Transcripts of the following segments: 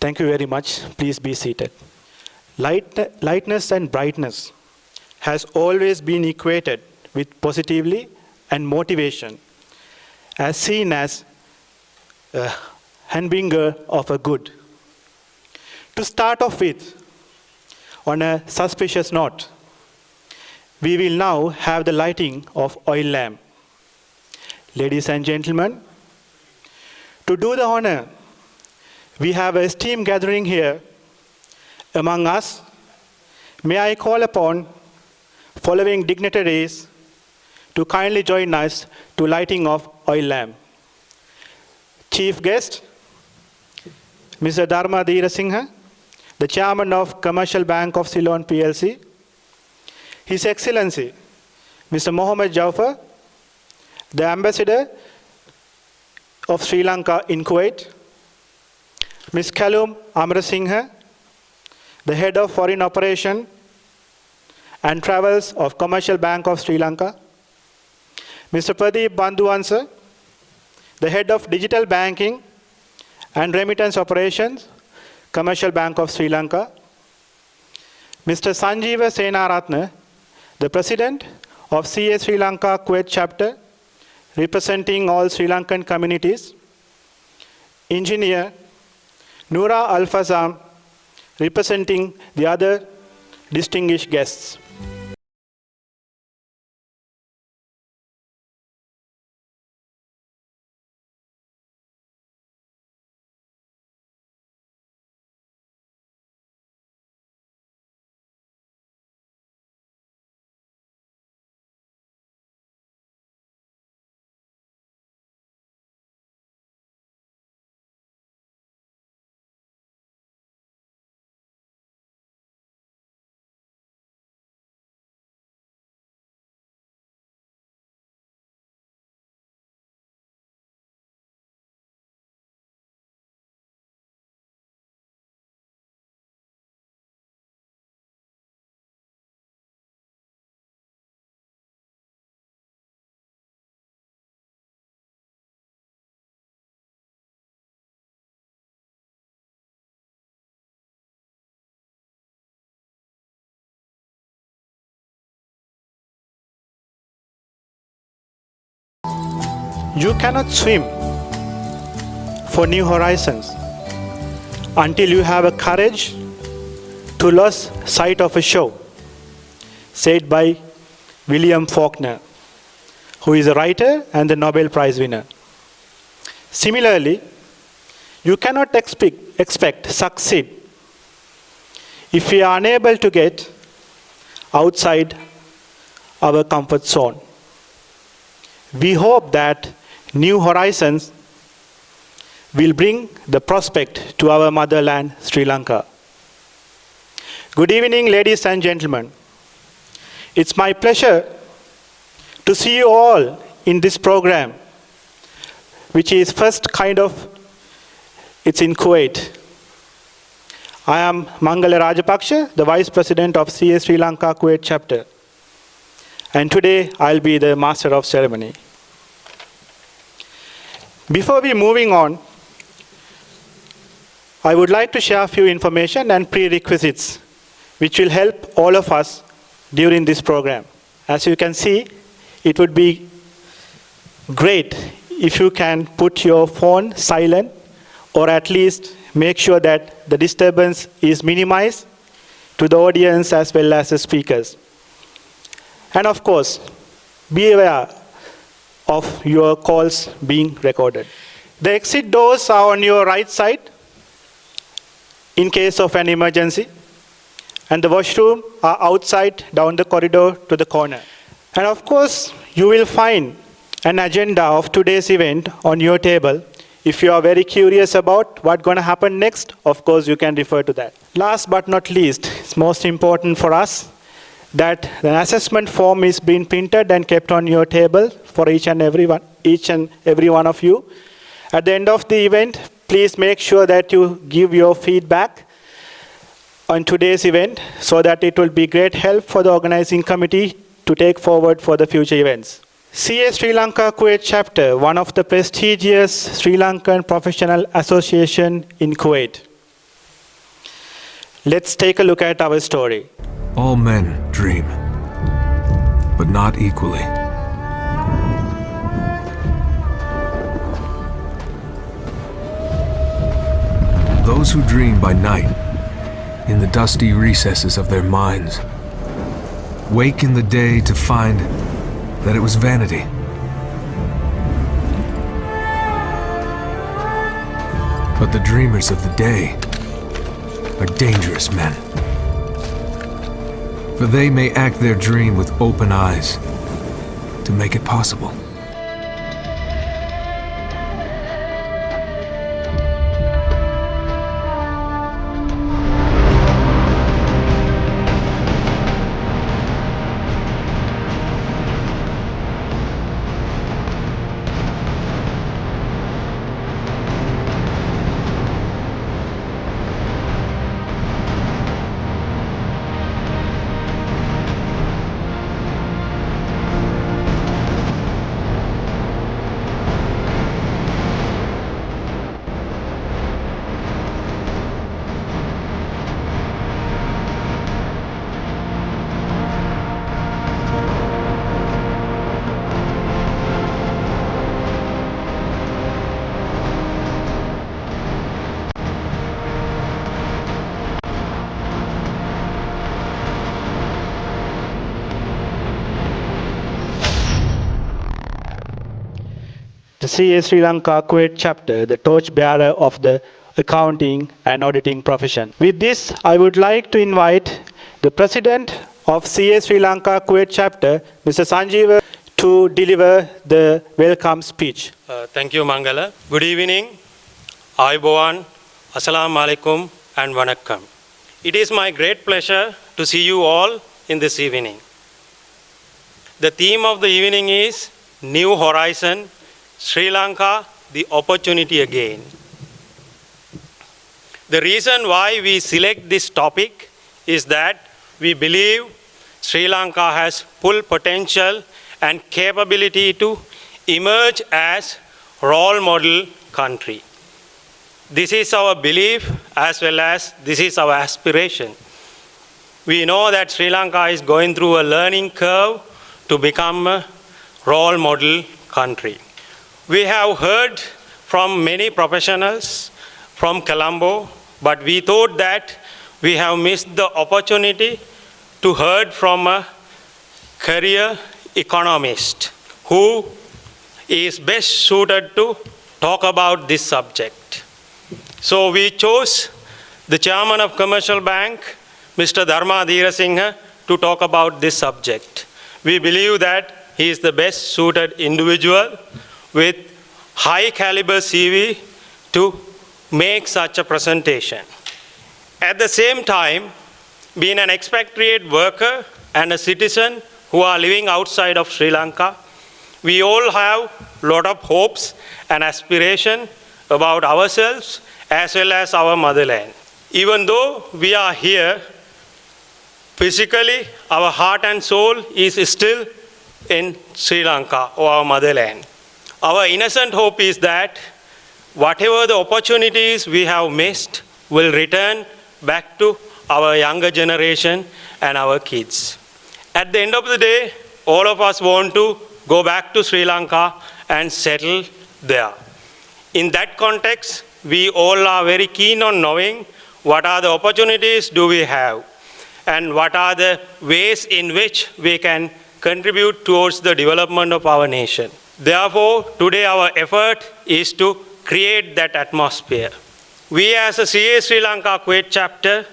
Thank you very much. Please be seated. Lightness and brightness has always been equated with positively and motivation, as seen as a harbinger of a good. To start off with, on a suspicious note, we will now have the lighting of oil lamp. Ladies and gentlemen, to do the honor, we have a esteemed gathering here among us. May I call upon following dignitaries to kindly join us to lighting of oil lamp. Chief guest, Mr. Dharma Dheerasinghe, the Chairman of Commercial Bank of Ceylon PLC. His Excellency, Mr. Mohammed Jafar, the Ambassador of Sri Lanka in Kuwait. Ms. Kalum Amarasinghe, the Head of Foreign Operation and Travels of Commercial Bank of Sri Lanka. Mr. Pradeep Bandhuwansa, the Head of Digital Banking and Remittance Operations, Commercial Bank of Sri Lanka. Mr. Sanjeeva Senaratne, the President of CA Sri Lanka Kuwait Chapter, representing all Sri Lankan communities. Engineer Noura Al-Fazam, representing the other distinguished guests. You cannot swim for new horizons until you have a courage to lose sight of a shore, said by William Faulkner, who is a writer and the Nobel Prize winner. Similarly, you cannot expect succeed if we are unable to get outside our comfort zone. We hope that new horizons will bring the prospect to our motherland, Sri Lanka. Good evening, ladies and gentlemen. It's my pleasure to see you all in this program, which is first kind of, it's in Kuwait. I am Mangala Rajapaksha, the Vice President of CA Sri Lanka Kuwait Chapter. And today, I'll be the Master of Ceremony. Before we moving on, I would like to share a few information and prerequisites which will help all of us during this program. As you can see, it would be great if you can put your phone silent or at least make sure that the disturbance is minimized to the audience as well as the speakers. And of course, be aware of your calls being recorded. The exit doors are on your right side in case of an emergency, and the washroom are outside down the corridor to the corner. And of course, you will find an agenda of today's event on your table. If you are very curious about what's going to happen next, of course, you can refer to that. Last but not least, it's most important for us that the assessment form is being printed and kept on your table for each and every one of you. At the end of the event, please make sure that you give your feedback on today's event so that it will be great help for the organizing committee to take forward for the future events. CA Sri Lanka Kuwait Chapter, one of the prestigious Sri Lankan professional association in Kuwait. Let's take a look at our story. All men dream, but not equally. Those who dream by night, in the dusty recesses of their minds, wake in the day to find that it was vanity. But the dreamers of the day are dangerous men. For they may act their dream with open eyes to make it possible. The CS Sri Lanka Kuwait chapter, the torchbearer of the accounting and auditing profession. With this, I would like to invite the president of CS Sri Lanka Kuwait chapter, Mr. Sanjeeva, to deliver the welcome speech. Thank you, Mangala. Good evening. Ayubowan, Assalamu alaikum and Vanakkam. It is my great pleasure to see you all in this evening. The theme of the evening is New Horizon, Sri Lanka, the opportunity again. The reason why we select this topic is that we believe Sri Lanka has full potential and capability to emerge as role model country. This is our belief as well as this is our aspiration. We know that Sri Lanka is going through a learning curve to become a role model country. We have heard from many professionals from Colombo, but we thought that we have missed the opportunity to hear from a career economist who is best suited to talk about this subject. So we chose the chairman of Commercial Bank, Mr. Dharma Dheerasinghe, to talk about this subject. We believe that he is the best suited individual with high caliber CV to make such a presentation. At the same time, being an expatriate worker and a citizen who are living outside of Sri Lanka, we all have a lot of hopes and aspiration about ourselves as well as our motherland. Even though we are here, physically, our heart and soul is still in Sri Lanka or our motherland. Our innocent hope is that whatever the opportunities we have missed will return back to our younger generation and our kids. At the end of the day, all of us want to go back to Sri Lanka and settle there. In that context, we all are very keen on knowing what are the opportunities do we have and what are the ways in which we can contribute towards the development of our nation. Therefore, today our effort is to create that atmosphere. We as a CS Sri Lanka Kuwait chapter,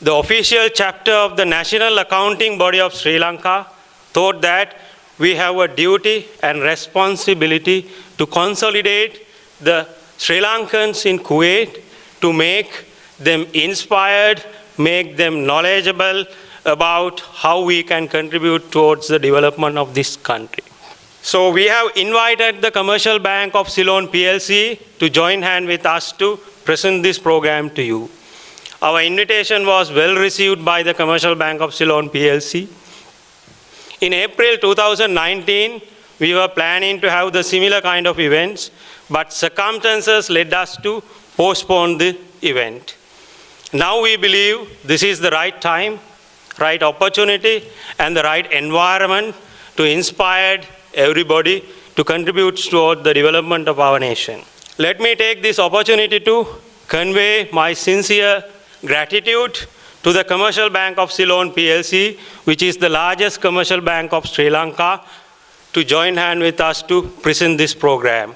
the official chapter of the National Accounting Body of Sri Lanka, thought that we have a duty and responsibility to consolidate the Sri Lankans in Kuwait to make them inspired, make them knowledgeable about how we can contribute towards the development of this country. So we have invited the Commercial Bank of Ceylon PLC to join hand with us to present this program to you. Our invitation was well received by the Commercial Bank of Ceylon PLC. In April 2019, we were planning to have the similar kind of events, but circumstances led us to postpone the event. Now we believe this is the right time, right opportunity, and the right environment to inspire everybody to contribute toward the development of our nation. Let me take this opportunity to convey my sincere gratitude to the Commercial Bank of Ceylon PLC, which is the largest commercial bank of Sri Lanka, to join hand with us to present this program.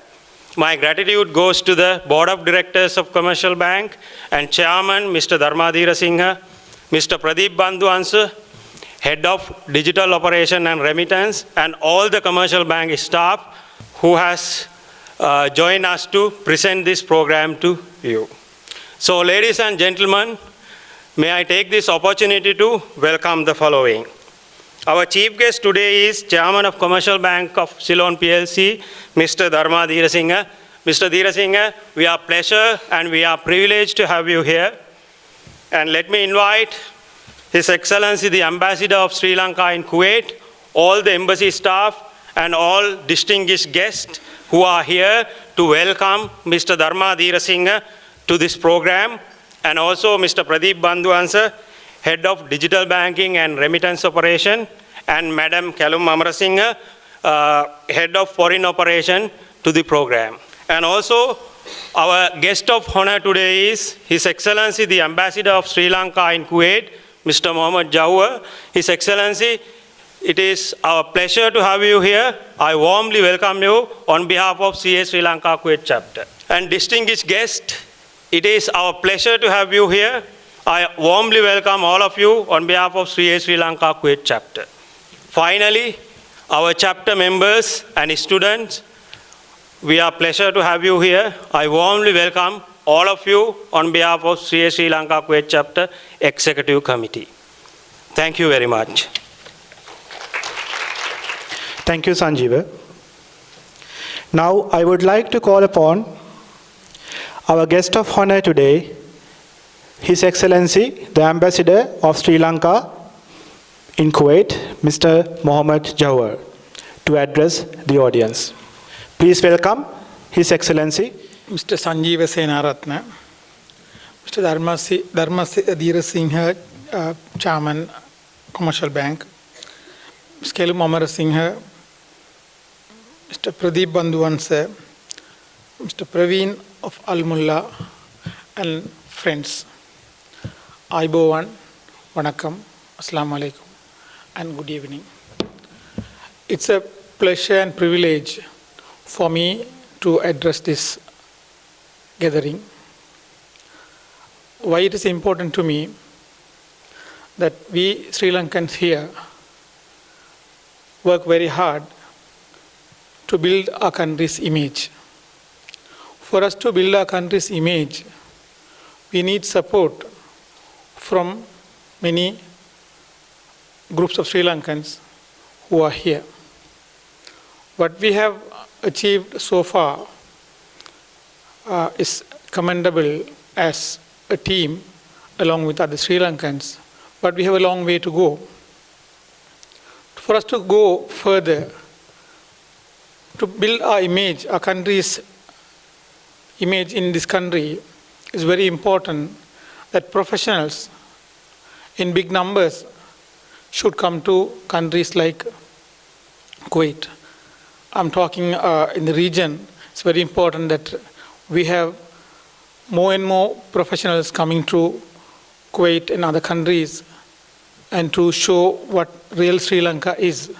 My gratitude goes to the Board of Directors of Commercial Bank and Chairman Mr. Dharmadhira Singha, Mr. Pradeep Bandhuansa, Head of Digital Operation and Remittance, and all the Commercial Bank staff who has joined us to present this program to you. So ladies and gentlemen, may I take this opportunity to welcome the following. Our chief guest today is Chairman of Commercial Bank of Ceylon PLC, Mr. Dharmadhira Singha. Mr. Dhira Singha, we are pleasure and we are privileged to have you here. And let me invite His Excellency the Ambassador of Sri Lanka in Kuwait, all the embassy staff and all distinguished guests who are here to welcome Mr. Dharmadhira Singha to this program, and also Mr. Pradeep Bandhuansa, Head of Digital Banking and Remittance Operation, and Madam Kalum Amarasinghe, Head of Foreign Operation to the program. And also, our guest of honor today is His Excellency the Ambassador of Sri Lanka in Kuwait, Mr. Mohammed Jawhar. His Excellency, it is our pleasure to have you here. I warmly welcome you on behalf of CA Sri Lanka Kuwait chapter. And distinguished guest, it is our pleasure to have you here. I warmly welcome all of you on behalf of CA Sri Lanka Kuwait chapter. Finally, our chapter members and students, we are pleasure to have you here. I warmly welcome all of you on behalf of CA Sri Lanka Kuwait chapter executive committee. Thank you very much. Thank you, Sanjeeva. Now, I would like to call upon our guest of honor today, His Excellency, the Ambassador of Sri Lanka in Kuwait, Mr. Mohammed Jawhar, to address the audience. Please welcome His Excellency, Mr. Sanjeeva Senaratne, Mr. Dharmadhira Singha, Chairman, Commercial Bank, Ms. Kalum Amarasinghe, Mr. Pradeep Bandhuansa, Mr. Praveen of Al Mulla, and friends. Aibowan, Vanakkam, Assalamu Alaikum, and good evening. It's a pleasure and privilege for me to address this gathering. Why it is important to me that we Sri Lankans here work very hard to build our country's image. For us to build our country's image, we need support from many groups of Sri Lankans who are here. What we have achieved so far is commendable as a team along with other Sri Lankans, but we have a long way to go. For us to go further, to build our image, our country's image in this country, is very important that professionals in big numbers should come to countries like Kuwait. I'm talking in the region. It's very important that we have more and more professionals coming to Kuwait and other countries and to show what real Sri Lanka is.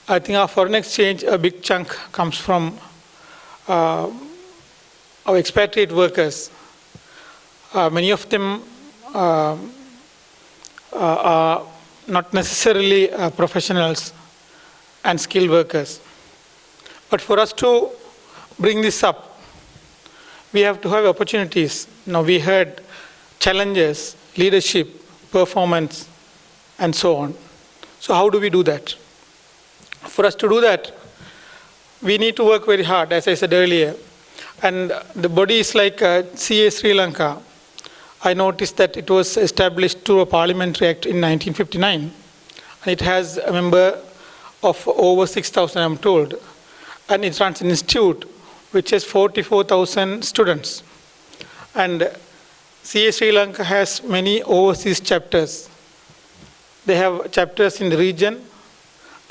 I think our foreign exchange, a big chunk comes from our expatriate workers. Many of them are not necessarily professionals and skilled workers. But for us to bring this up, we have to have opportunities. Now we heard challenges, leadership, performance, and so on. So how do we do that? For us to do that, we need to work very hard, as I said earlier. And the body is like CA Sri Lanka. I noticed that it was established through a parliamentary act in 1959. And it has a member of over 6,000, I'm told. And it runs an institute which has 44,000 students. And CA Sri Lanka has many overseas chapters. They have chapters in the region,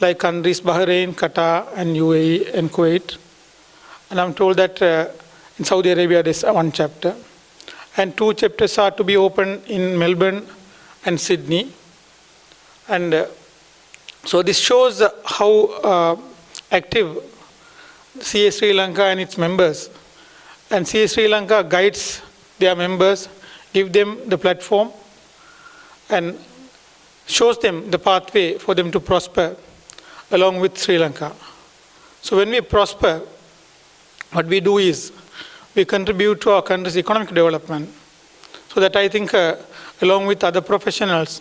like countries Bahrain, Qatar, and UAE, and Kuwait. And I'm told that in Saudi Arabia there's one chapter. And 2 chapters are to be opened in Melbourne and Sydney. And so this shows how active CA Sri Lanka and its members. And CA Sri Lanka guides their members, give them the platform, and shows them the pathway for them to prosper along with Sri Lanka. So when we prosper, what we do is we contribute to our country's economic development. So that I think along with other professionals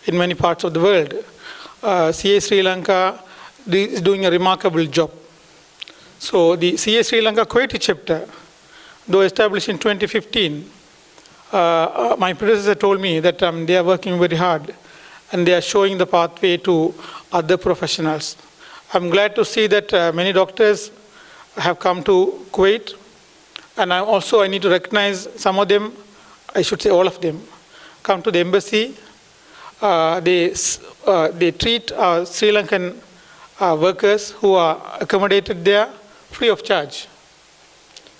in many parts of the world, CA Sri Lanka is doing a remarkable job. So the CA Sri Lanka Kuwaiti chapter, though established in 2015, my predecessor told me that they are working very hard and they are showing the pathway to other professionals. I'm glad to see that many doctors have come to Kuwait, and I need to recognize some of them, I should say all of them, come to the embassy. They treat Sri Lankan workers who are accommodated there free of charge.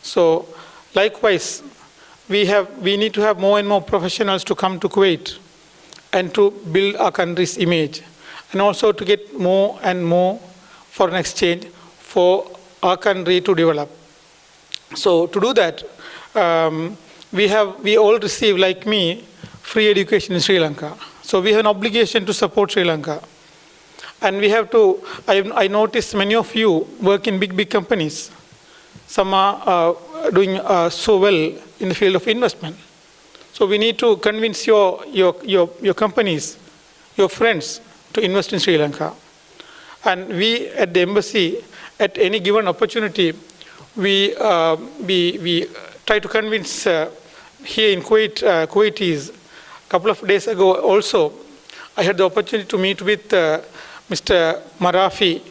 So likewise, we need to have more and more professionals to come to Kuwait and to build our country's image, and also to get more and more foreign exchange for our country to develop. So to do that, we all receive, like me, free education in Sri Lanka. So we have an obligation to support Sri Lanka. And we have to, I noticed many of you work in big companies. Some are doing so well in the field of investment. So we need to convince your companies, your friends, to invest in Sri Lanka. And we at the embassy, at any given opportunity, we try to convince here in Kuwait, Kuwaitis. A couple of days ago also, I had the opportunity to meet with Mr. Marafi,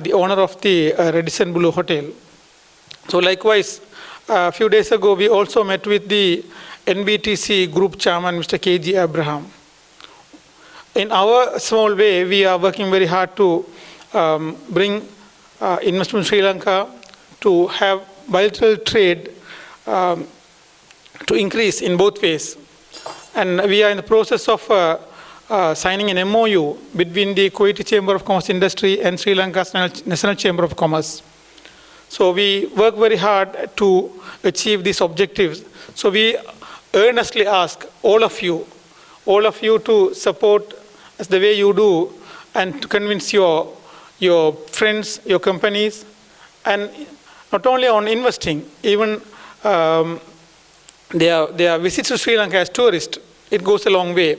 the owner of the Radisson Blu Hotel. So likewise, a few days ago, we also met with the NBTC Group Chairman, Mr. KG Abraham. In our small way, we are working very hard to bring investment in Sri Lanka, to have bilateral trade to increase in both ways. And we are in the process of signing an MOU between the Kuwaiti Chamber of Commerce Industry and Sri Lanka's National Chamber of Commerce. So we work very hard to achieve these objectives. So we earnestly ask all of you to support us the way you do, and to convince your friends, your companies, and not only on investing, even their visits to Sri Lanka as tourists, it goes a long way.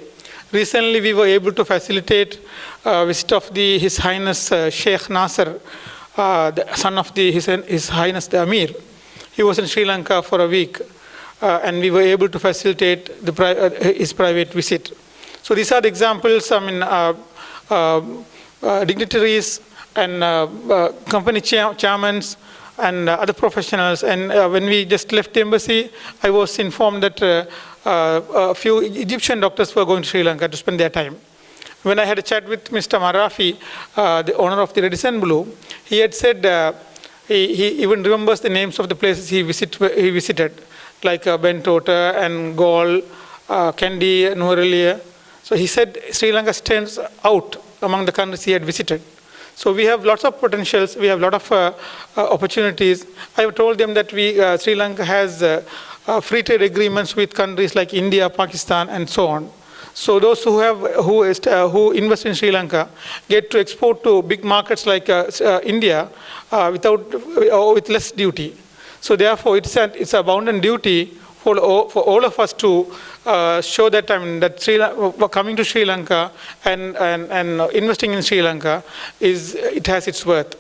Recently, we were able to facilitate a visit of His Highness Sheikh Nasser, the son of His Highness the Amir. He was in Sri Lanka for a week, and we were able to facilitate his private visit. So these are the examples. Dignitaries and company chairmen and other professionals. And when we just left the embassy, I was informed that a few Egyptian doctors were going to Sri Lanka to spend their time. When I had a chat with Mr. Marafi, the owner of the Radisson Blu, he had said he even remembers the names of the places he visited, like Bentota and Gaul, Kandy, Nuwara. So he said Sri Lanka stands out among the countries he had visited. So we have lots of potentials, we have a lot of opportunities. I have told them that Sri Lanka has free trade agreements with countries like India, Pakistan, and so on. So those who invest in Sri Lanka get to export to big markets like India with less duty. So therefore, it's a bounden duty for all of us to show that coming to Sri Lanka and investing in Sri Lanka it has its worth.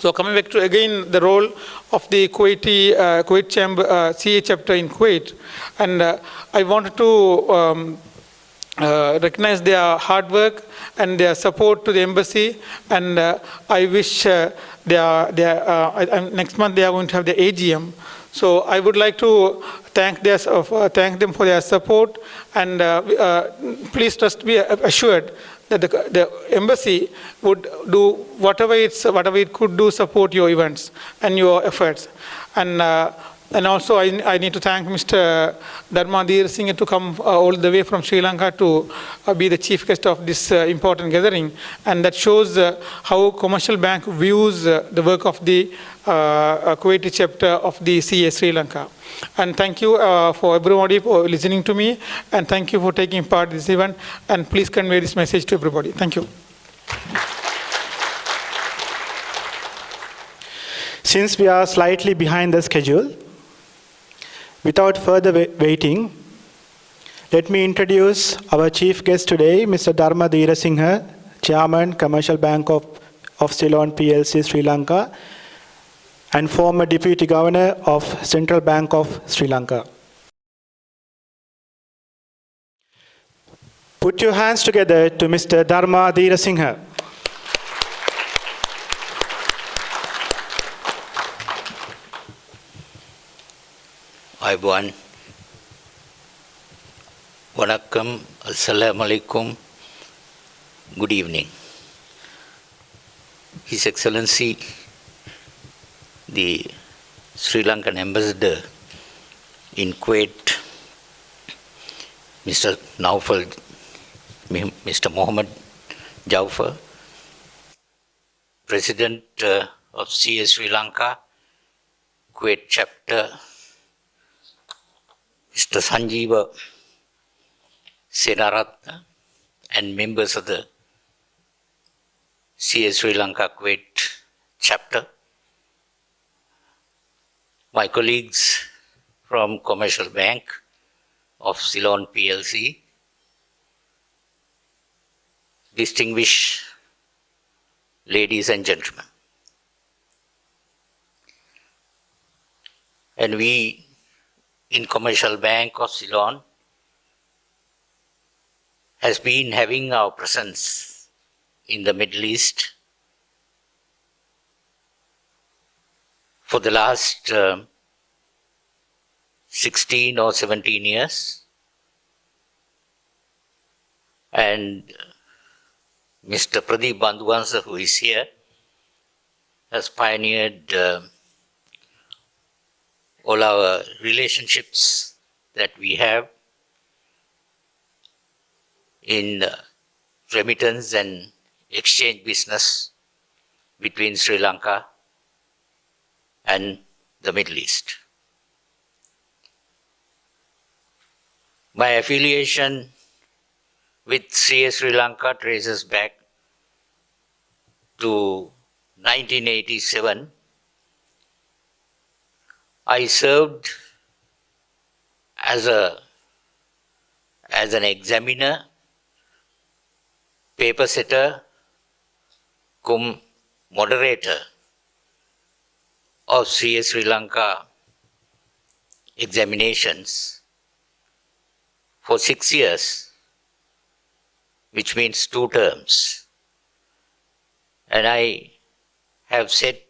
So coming back to again the role of the Kuwait Chamber CA chapter in Kuwait, and I wanted to recognize their hard work and their support to the embassy, and I wish next month they are going to have the AGM. So I would like to thank them for their support, and please just be assured that the embassy would do whatever it could do support your events and your efforts. And also I need to thank Mr. Dharma Singh to come all the way from Sri Lanka to be the chief guest of this important gathering, and that shows how Commercial Bank views the work of the Kuwaiti chapter of the CA Sri Lanka. And thank you for everybody for listening to me, and thank you for taking part in this event, and please convey this message to everybody. Thank you. Since we are slightly behind the schedule, without further waiting, let me introduce our chief guest today, Mr. Dharma Singh, Chairman, Commercial Bank of Ceylon PLC, Sri Lanka, and former Deputy Governor of Central Bank of Sri Lanka. Put your hands together to Mr. Dharma Singh. Ayubowan, Vanakkam, Assalamu alaikum, good evening. His Excellency, the Sri Lankan Ambassador in Kuwait, Mr. Mohammed Jaufar, President of CA Sri Lanka, Kuwait chapter, Mr. Sanjeeva Senaratna, and members of the CA Sri Lanka Kuwait chapter, my colleagues from Commercial Bank of Ceylon PLC, distinguished ladies and gentlemen. And we in Commercial Bank of Ceylon has been having our presence in the Middle East for the last 16 or 17 years. And Mr. Pradeep Bandhuvansa, who is here, has pioneered all our relationships that we have in remittance and exchange business between Sri Lanka and the Middle East. My affiliation with CA Sri Lanka traces back to 1987. I served as an examiner, paper setter, cum moderator of CA Sri Lanka examinations for 6 years, which means 2 terms. And I have set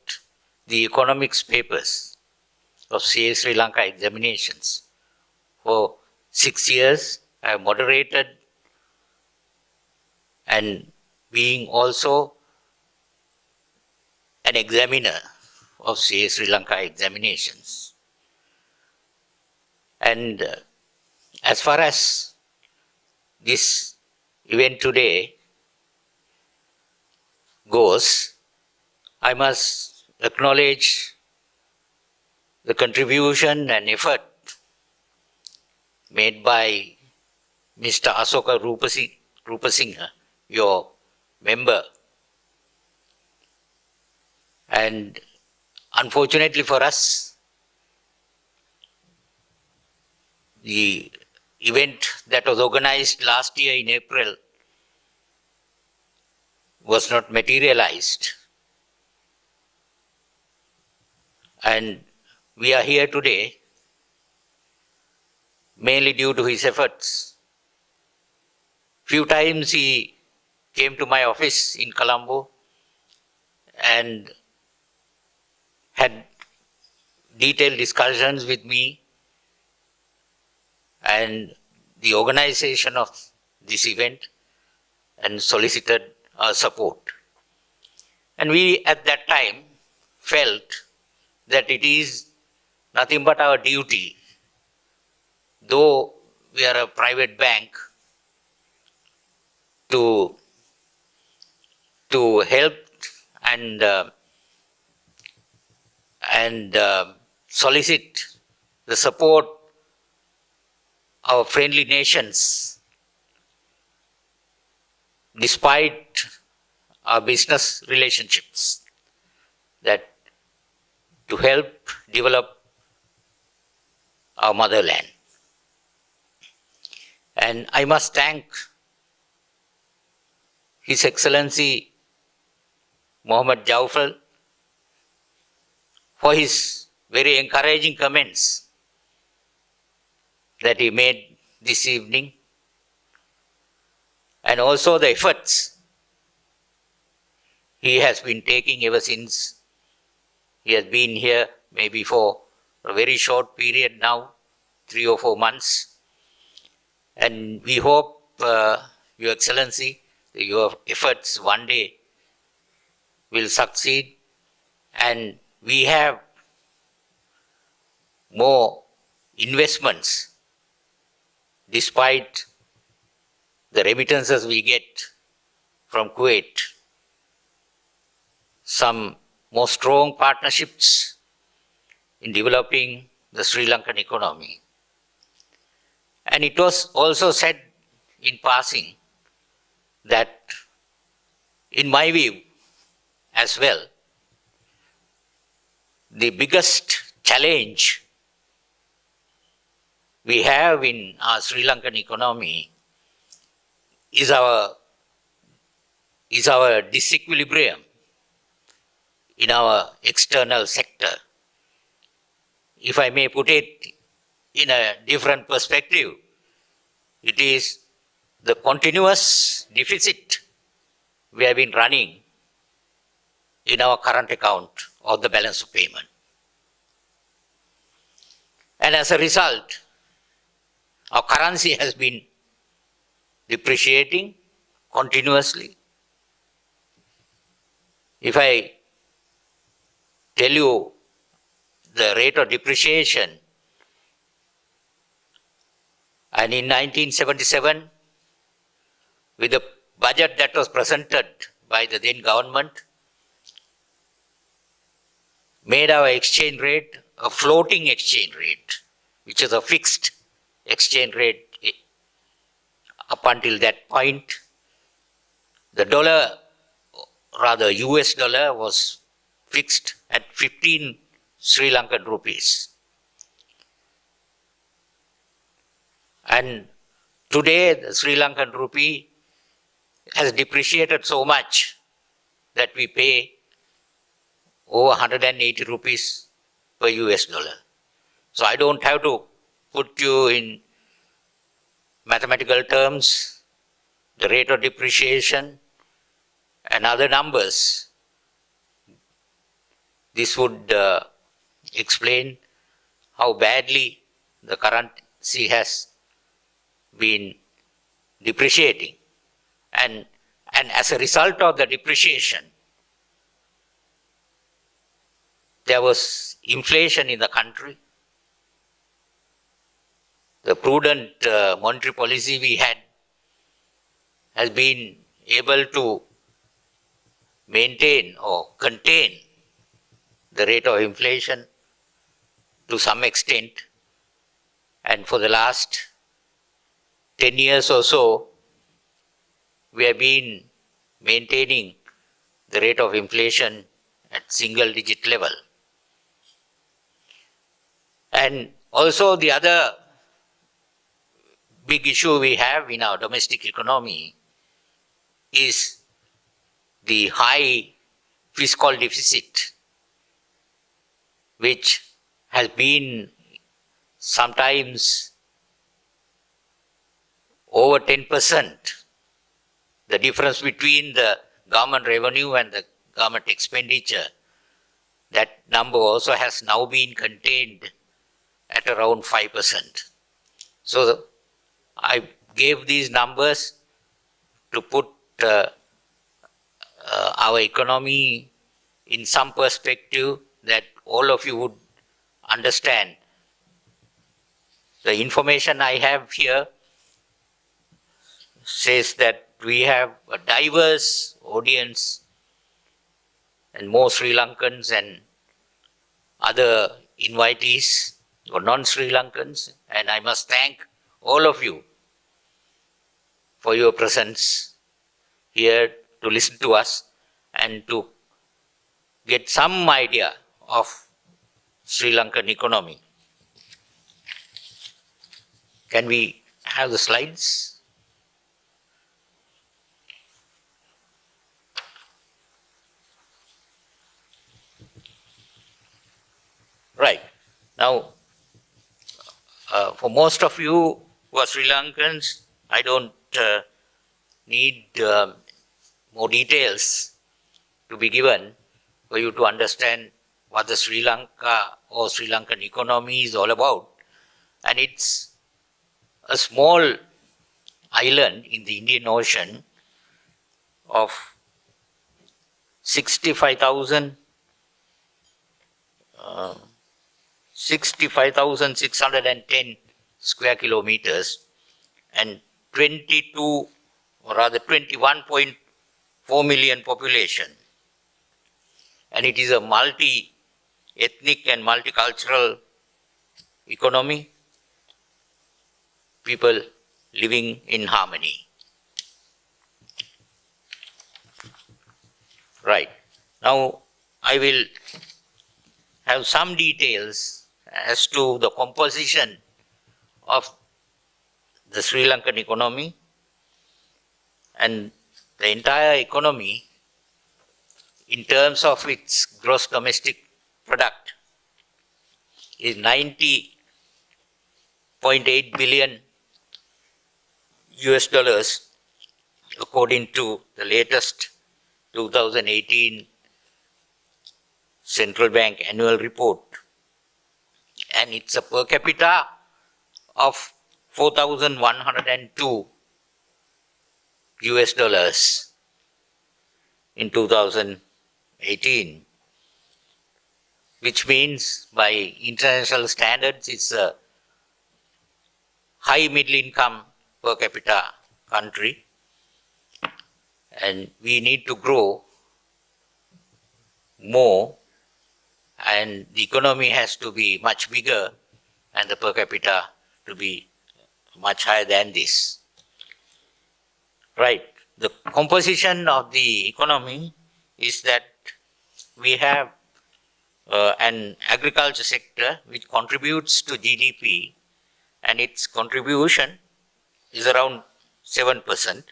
the economics papers of CA Sri Lanka examinations for 6 years. I have moderated, and being also an examiner of CA Sri Lanka examinations. And as far as this event today goes, I must acknowledge the contribution and effort made by Mr. Asoka Rupasinghe, your member. And unfortunately for us, the event that was organized last year in April was not materialized. And we are here today mainly due to his efforts. Few times he came to my office in Colombo and had detailed discussions with me and the organization of this event and solicited our support. And we at that time felt that it is nothing but our duty, though we are a private bank, to help and solicit the support of friendly nations despite our business relationships, that to help develop our motherland. And I must thank His Excellency Mohammed Jaufar for his very encouraging comments that he made this evening, and also the efforts he has been taking ever since he has been here, maybe for a very short period now, 3 or 4 months. And we hope, Your Excellency, that your efforts one day will succeed, and we have more investments despite the remittances we get from Kuwait, some more strong partnerships in developing the Sri Lankan economy. And it was also said in passing that, in my view as well, the biggest challenge we have in our Sri Lankan economy is our disequilibrium in our external sector. If I may put it in a different perspective, it is the continuous deficit we have been running in our current account of the balance of payment. And as a result, our currency has been depreciating continuously. If I tell you the rate of depreciation, and in 1977, with the budget that was presented by the then government, made our exchange rate a floating exchange rate, which is a fixed exchange rate up until that point. The dollar, rather US dollar, was fixed at 15 Sri Lankan rupees. And today the Sri Lankan rupee has depreciated so much that we pay over 180 rupees per US dollar. So I don't have to put you in mathematical terms, the rate of depreciation and other numbers. This would explain how badly the currency has been depreciating. And as a result of the depreciation, there was inflation in the country. The prudent monetary policy we had has been able to maintain or contain the rate of inflation to some extent. And for the last 10 years or so, we have been maintaining the rate of inflation at single-digit level. And also the other big issue we have in our domestic economy is the high fiscal deficit, which has been sometimes over 10%. The difference between the government revenue and the government expenditure, that number also has now been contained at around 5%. So I gave these numbers to put our economy in some perspective that all of you would understand. The information I have here says that we have a diverse audience and more Sri Lankans and other invitees or non-Sri Lankans, and I must thank all of you for your presence here to listen to us and to get some idea of Sri Lankan economy. Can we have the slides? Right. Now, for most of you who are Sri Lankans, I don't need more details to be given for you to understand what the Sri Lanka or Sri Lankan economy is all about. And it's a small island in the Indian Ocean of 65,610 square kilometers and 21.4 million population. And it is a multi-ethnic and multicultural economy, people living in harmony. Right. Now, I will have some details as to the composition of the Sri Lankan economy, and the entire economy in terms of its gross domestic product is 90.8 billion US dollars according to the latest 2018 Central Bank annual report, and it's a per capita of 4,102 US dollars in 2018, which means by international standards it's a high middle income per capita country, and we need to grow more, and the economy has to be much bigger and the per capita to be much higher than this. Right. The composition of the economy is that we have an agriculture sector which contributes to GDP, and its contribution is around 7%,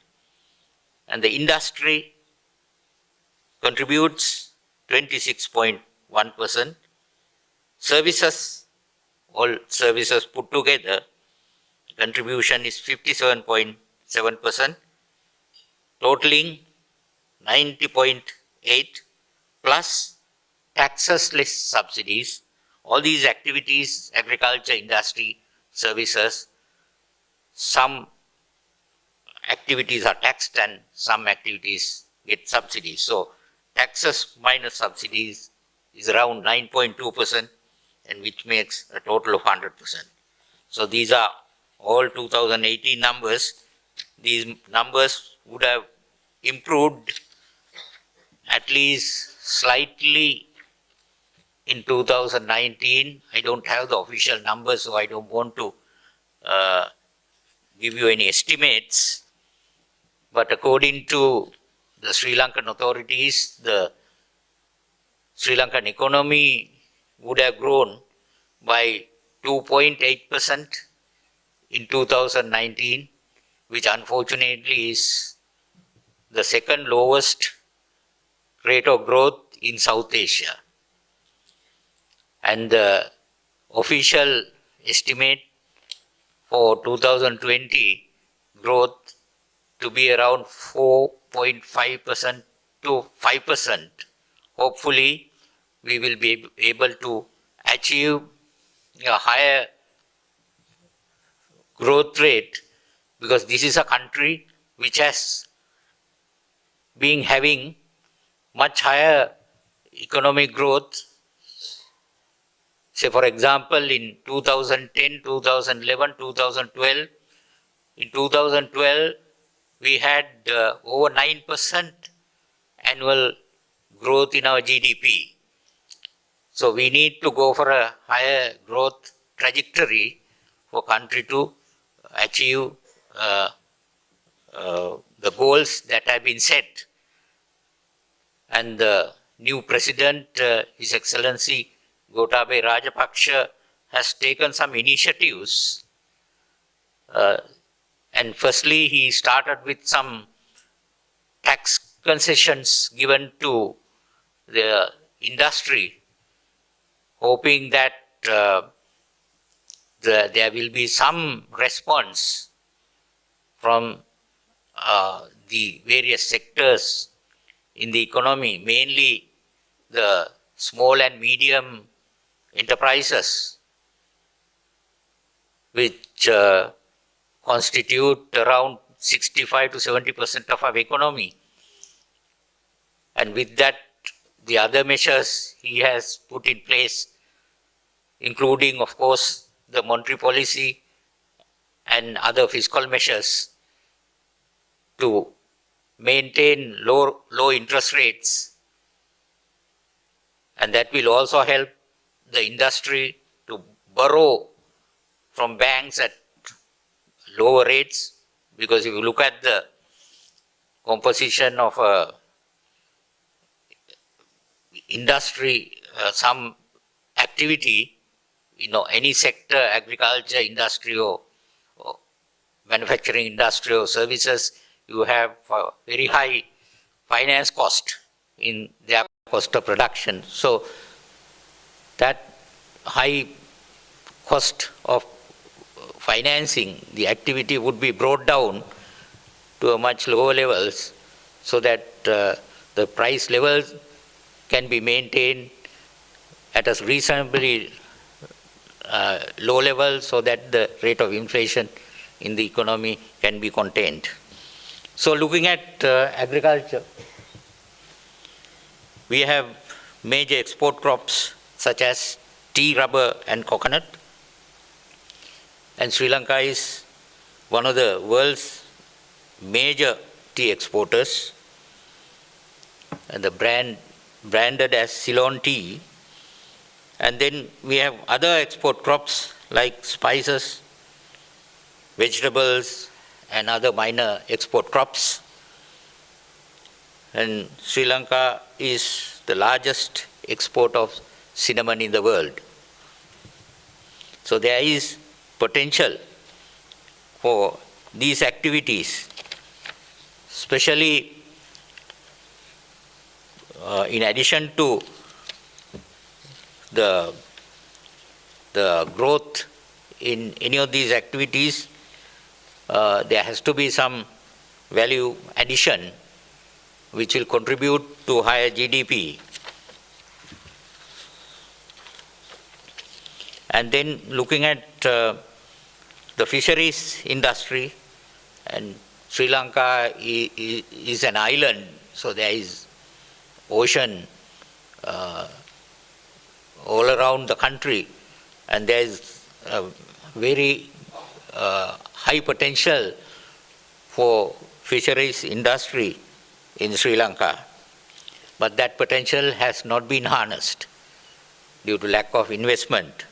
and the industry contributes 26.1%. Services, all services put together, contribution is 57.7%, totaling 90.8 plus taxes less subsidies. All these activities, agriculture, industry, services, some activities are taxed and some activities get subsidies. So taxes minus subsidies is around 9.2%, and which makes a total of 100%. So these are all 2018 numbers. These numbers would have improved at least slightly in 2019. I don't have the official numbers, so I don't want to give you any estimates. But according to the Sri Lankan authorities, the Sri Lankan economy would have grown by 2.8% in 2019, which unfortunately is the second lowest rate of growth in South Asia. And the official estimate for 2020 growth to be around 4.5% to 5%. Hopefully, we will be able to achieve a higher growth rate, because this is a country which has been having much higher economic growth. Say, for example, in 2010, 2011, 2012, in 2012, we had over 9% annual growth in our GDP. So we need to go for a higher growth trajectory for country to achieve the goals that have been set. And the new president, His Excellency Gotabaya Rajapaksa, has taken some initiatives. And firstly, he started with some tax concessions given to the industry, hoping that there will be some response from the various sectors in the economy, mainly the small and medium enterprises, which constitute around 65 to 70% of our economy. And with that, the other measures he has put in place, including, of course, the monetary policy and other fiscal measures to maintain low interest rates. And that will also help the industry to borrow from banks at lower rates, because if you look at the composition of industry, some activity, any sector, agriculture, industry, or manufacturing industry or services, you have a very high finance cost in their cost of production. So that high cost of financing the activity would be brought down to a much lower levels, so that the price levels can be maintained at a reasonably low level, so that the rate of inflation in the economy can be contained. So looking at agriculture, we have major export crops such as tea, rubber and coconut. And Sri Lanka is one of the world's major tea exporters, and the branded as Ceylon tea. And then we have other export crops like spices, vegetables and other minor export crops. And Sri Lanka is the largest exporter of cinnamon in the world. So there is potential for these activities, especially in addition to the growth in any of these activities, there has to be some value addition which will contribute to higher GDP. And then looking at the fisheries industry, and Sri Lanka is an island, so there is ocean all around the country, and there is a very high potential for fisheries industry in Sri Lanka. But that potential has not been harnessed due to lack of investment.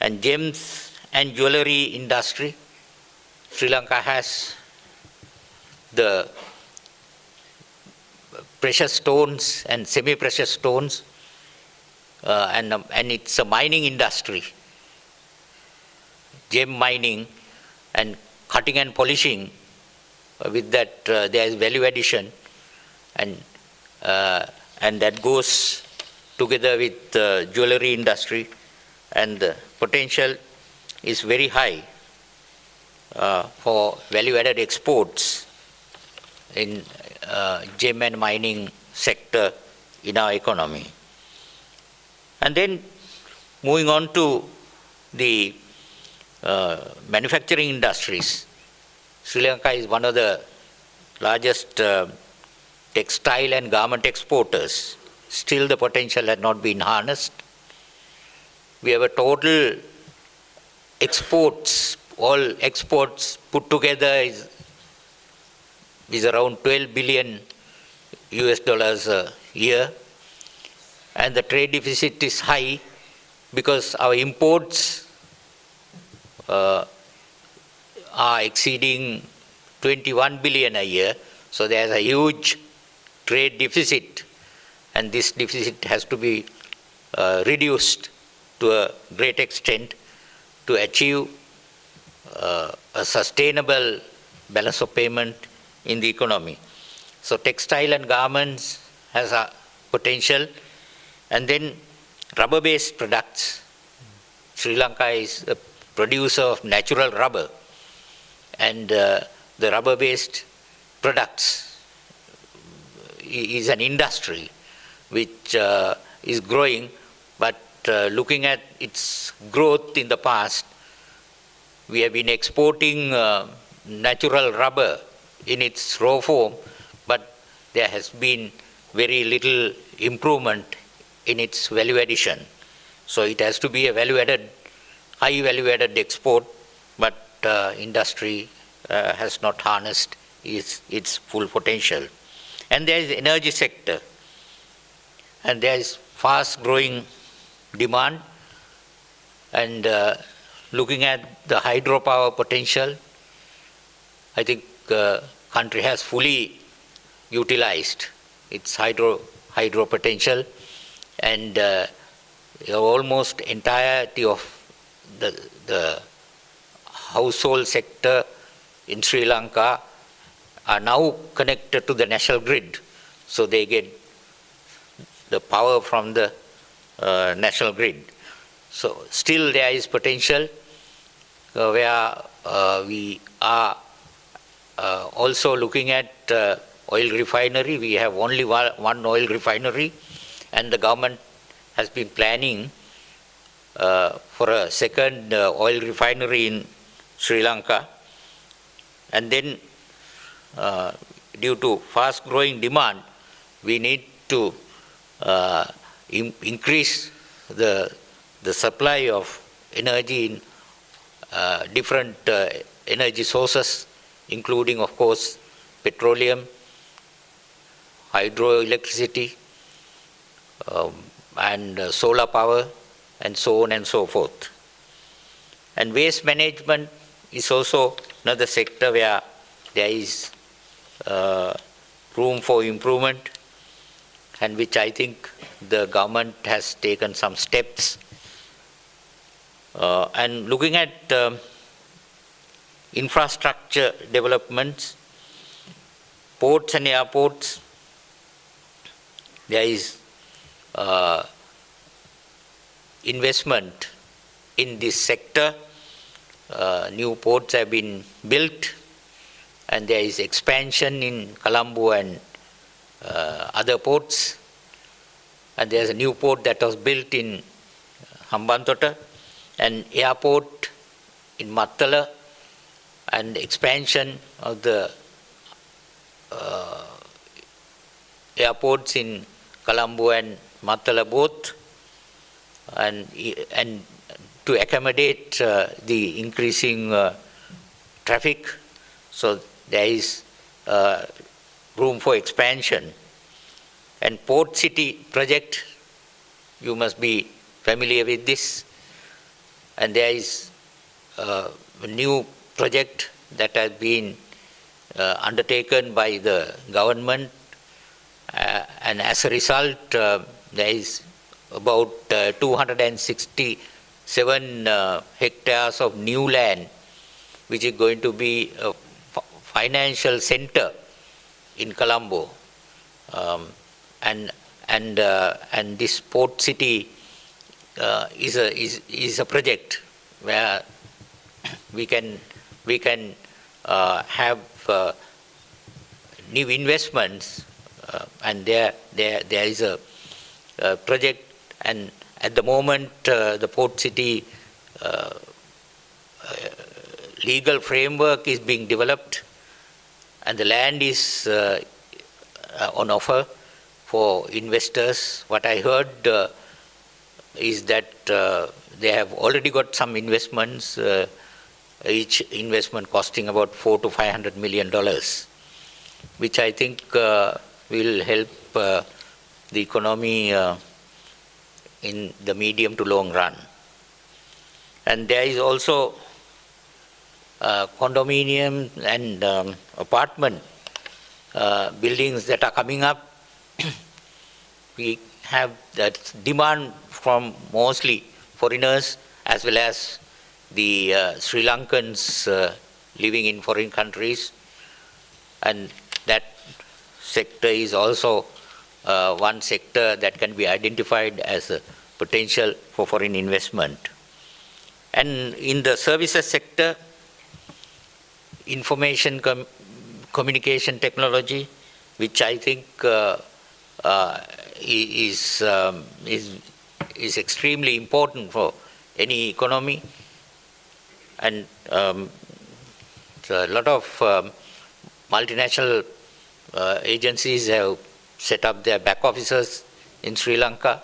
And gems and jewelry industry, Sri Lanka has the precious stones and semi-precious stones, and it's a mining industry, gem mining and cutting and polishing. With that, there is value addition, and that goes together with the jewelry industry, and the potential is very high for value-added exports in gem and mining sector in our economy. And then moving on to the manufacturing industries, Sri Lanka is one of the largest textile and garment exporters. Still the potential has not been harnessed. We have a total exports, all exports put together is around 12 billion US dollars a year. And the trade deficit is high because our imports are exceeding 21 billion a year. So there's a huge trade deficit, and this deficit has to be reduced to a great extent to achieve a sustainable balance of payment in the economy. So textile and garments has a potential, and then rubber-based products. Sri Lanka is a producer of natural rubber, and the rubber-based products is an industry which is growing, but looking at its growth in the past, we have been exporting natural rubber in its raw form, but there has been very little improvement in its value addition. So it has to be a high value added export, but industry has not harnessed its full potential. And there is energy sector, and there is fast growing demand, and looking at the hydropower potential, I think country has fully utilized its hydro potential, and almost entirety of the household sector in Sri Lanka are now connected to the national grid, so they get the power from the national grid. So still there is potential where we are also looking at oil refinery. We have only one oil refinery, and the government has been planning for a second oil refinery in Sri Lanka. And then due to fast growing demand, we need to increase the supply of energy in different energy sources, including, of course, petroleum, hydroelectricity, and solar power, and so on and so forth. And waste management is also another sector where there is room for improvement, and which I think the government has taken some steps. And looking at infrastructure developments, ports and airports, there is investment in this sector. New ports have been built, and there is expansion in Colombo and other ports. And there is a new port that was built in Hambantota, an airport in Mattala, and expansion of the airports in Colombo and Mattala both, and to accommodate the increasing traffic. So there is room for expansion. And Port City project, you must be familiar with this. And there is a new project that has been undertaken by the government, and as a result, there is about 267 hectares of new land, which is going to be a financial center in Colombo. And this port city is a project where we can have new investments, and there is a project, and At the moment, the port city legal framework is being developed, and the land is on offer for investors. What I heard is that they have already got some investments, each investment costing about $400 to $500 million, which I think will help the economy in the medium to long run. And there is also condominium and apartment buildings that are coming up. We have that demand from mostly foreigners as well as the Sri Lankans living in foreign countries, and that sector is also one sector that can be identified as a potential for foreign investment. And in the services sector, information communication technology, which I think is extremely important for any economy, and so a lot of multinational agencies have set up their back offices in Sri Lanka,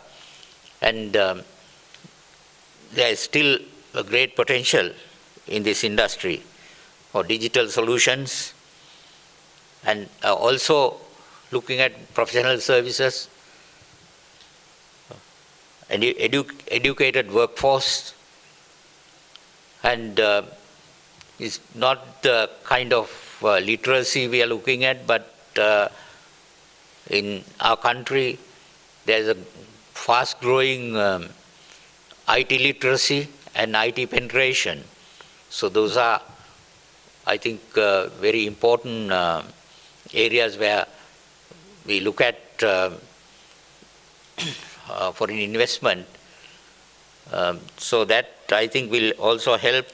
and there is still a great potential in this industry for digital solutions, and also looking at professional services, educated workforce, and it's not the kind of literacy we are looking at, but in our country there's a fast growing IT literacy and IT penetration. So those are, I think, very important areas where we look at foreign investment. So that, I think, will also help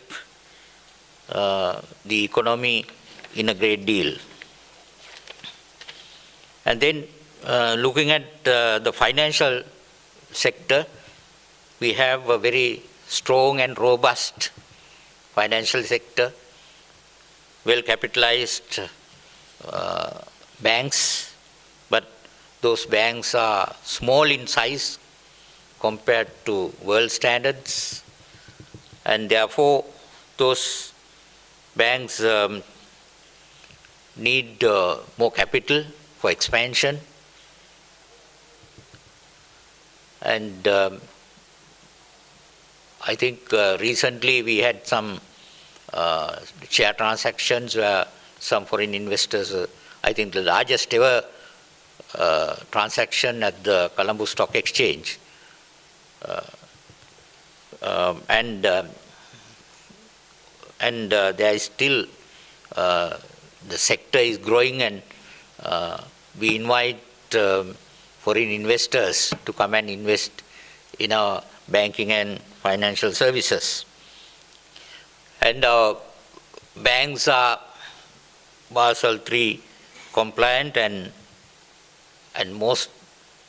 the economy in a great deal. And then looking at the financial sector, we have a very strong and robust financial sector, well capitalized banks, but those banks are small in size compared to world standards, and therefore those banks need more capital for expansion. And I think recently we had some share transactions where some foreign investors, I think the largest ever transaction at the Colombo Stock Exchange. And there is still, the sector is growing, and we invite foreign investors to come and invest in our banking and financial services. And our banks are Basel III compliant, and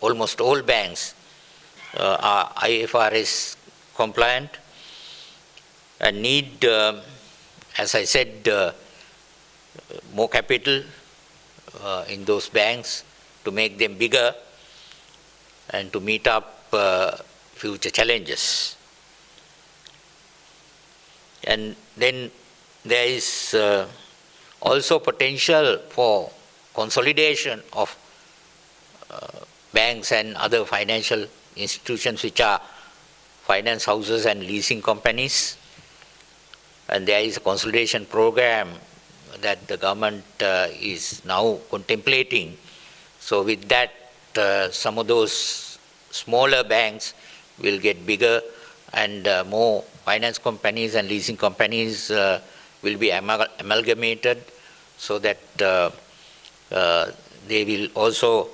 almost all banks are IFRS compliant, and need, as I said, more capital in those banks to make them bigger and to meet up future challenges. And then there is also potential for consolidation of banks and other financial institutions which are finance houses and leasing companies. And there is a consolidation program that the government is now contemplating. So with that, some of those smaller banks will get bigger, and more finance companies and leasing companies will be amalgamated, so that they will also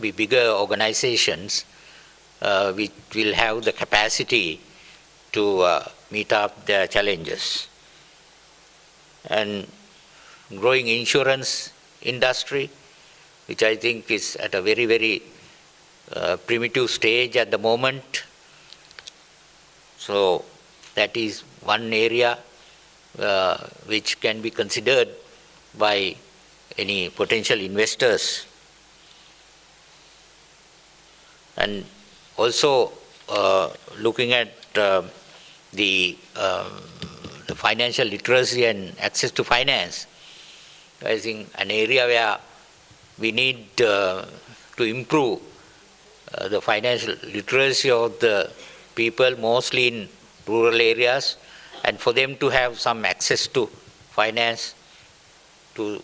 be bigger organizations which will have the capacity to meet up their challenges. And growing insurance industry, which I think is at a very, very primitive stage at the moment, So that is one area which can be considered by any potential investors. And also looking at the financial literacy and access to finance, I think an area where we need to improve the financial literacy of the people, mostly in rural areas, and for them to have some access to finance to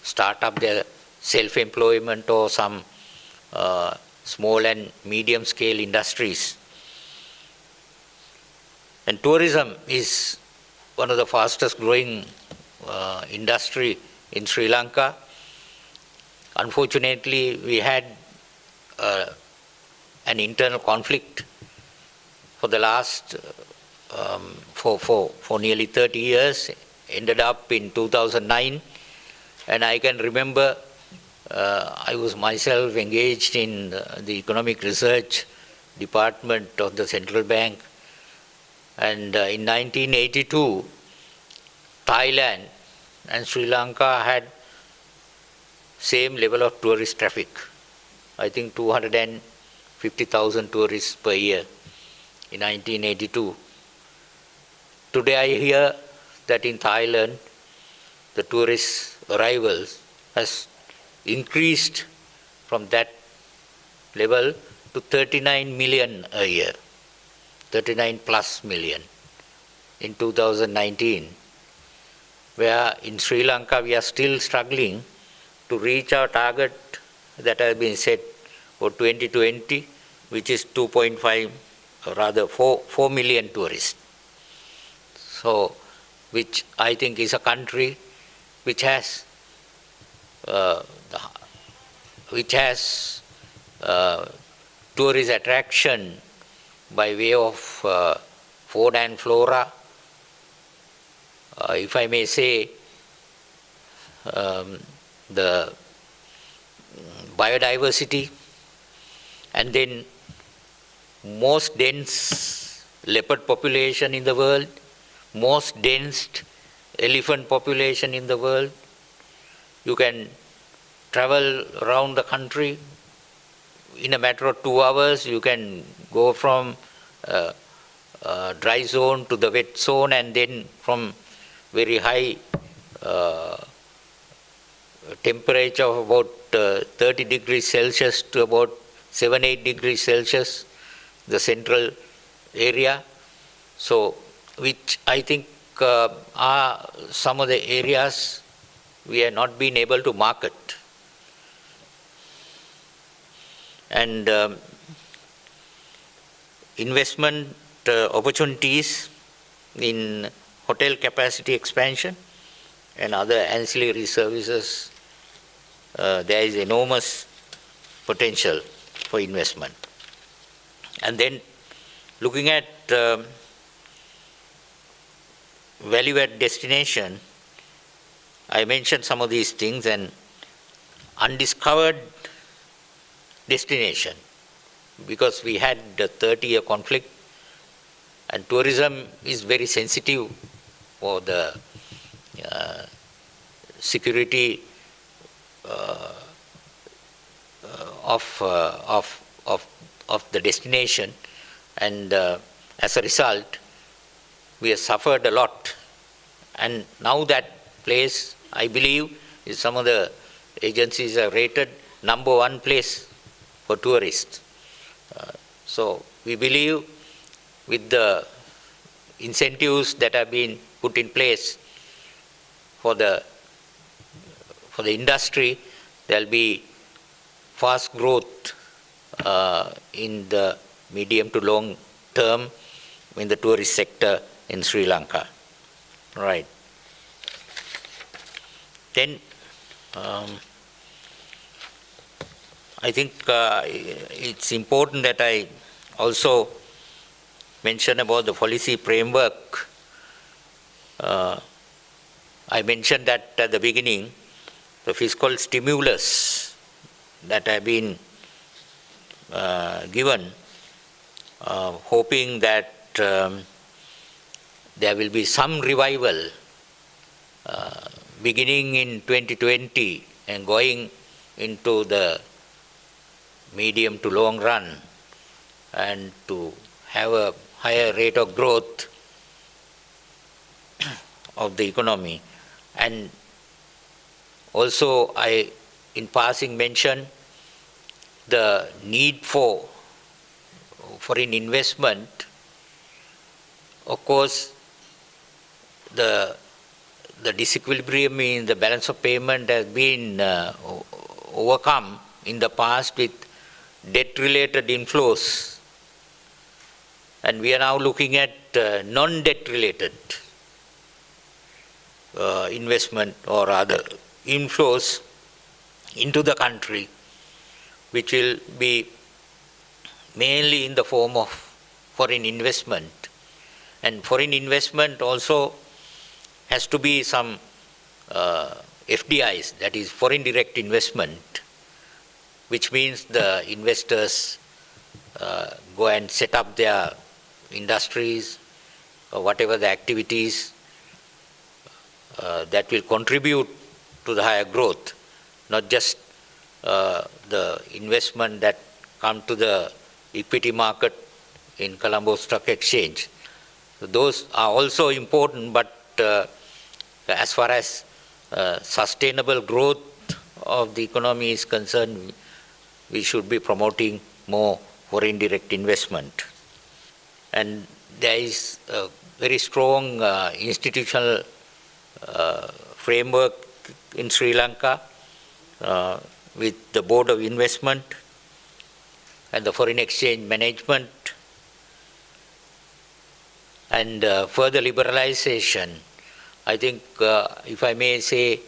start up their self-employment or some small and medium scale industries. And tourism is one of the fastest growing industry in Sri Lanka. Unfortunately, we had an internal conflict for the last for nearly 30 years, ended up in 2009, and I can remember I was myself engaged in the economic research department of the central bank, and in 1982 Thailand and Sri Lanka had same level of tourist traffic, I think 250,000 tourists per year in 1982. Today I hear that in Thailand the tourist arrivals has increased from that level to 39 million a year, 39 plus million in 2019, where in Sri Lanka we are still struggling to reach our target that has been set for 2020, which is 2.5, or rather 4 million tourists. So, which I think is a country which has tourist attraction by way of fauna and flora, if I may say, the biodiversity, and then most dense leopard population in the world, most dense elephant population in the world. You can travel around the country in a matter of 2 hours. You can go from dry zone to the wet zone, and then from very high temperature of about 30 degrees Celsius to about 7-8 degrees Celsius, the central area. So, which I think are some of the areas we have not been able to market. And investment opportunities in hotel capacity expansion and other ancillary services, there is enormous potential for investment. And then looking at value-add destination, I mentioned some of these things, and undiscovered destination, because we had a 30-year conflict, and tourism is very sensitive for the security of the destination, and as a result we have suffered a lot. And now that place, I believe, is some of the agencies are rated #1 place for tourists. So we believe with the incentives that have been put in place for the industry, there will be fast growth in the medium to long term in the tourist sector in Sri Lanka. Right. Then I think it's important that I also mention about the policy framework. I mentioned that at the beginning, the fiscal stimulus that have been given, hoping that there will be some revival beginning in 2020 and going into the medium to long run, and to have a higher rate of growth of the economy. And also I in passing mentioned the need for foreign investment. Of course, the disequilibrium in the balance of payment has been overcome in the past with debt-related inflows, and we are now looking at non-debt-related investment or other inflows into the country, which will be mainly in the form of foreign investment. And foreign investment also has to be some FDIs, that is foreign direct investment, which means the investors go and set up their industries or whatever the activities that will contribute to the higher growth, not just the investment that come to the equity market in Colombo Stock Exchange. So those are also important, but as far as sustainable growth of the economy is concerned, we should be promoting more foreign direct investment. And there is a very strong institutional framework in Sri Lanka with the Board of Investment and the Foreign Exchange Management, and further liberalization. I think, if I may say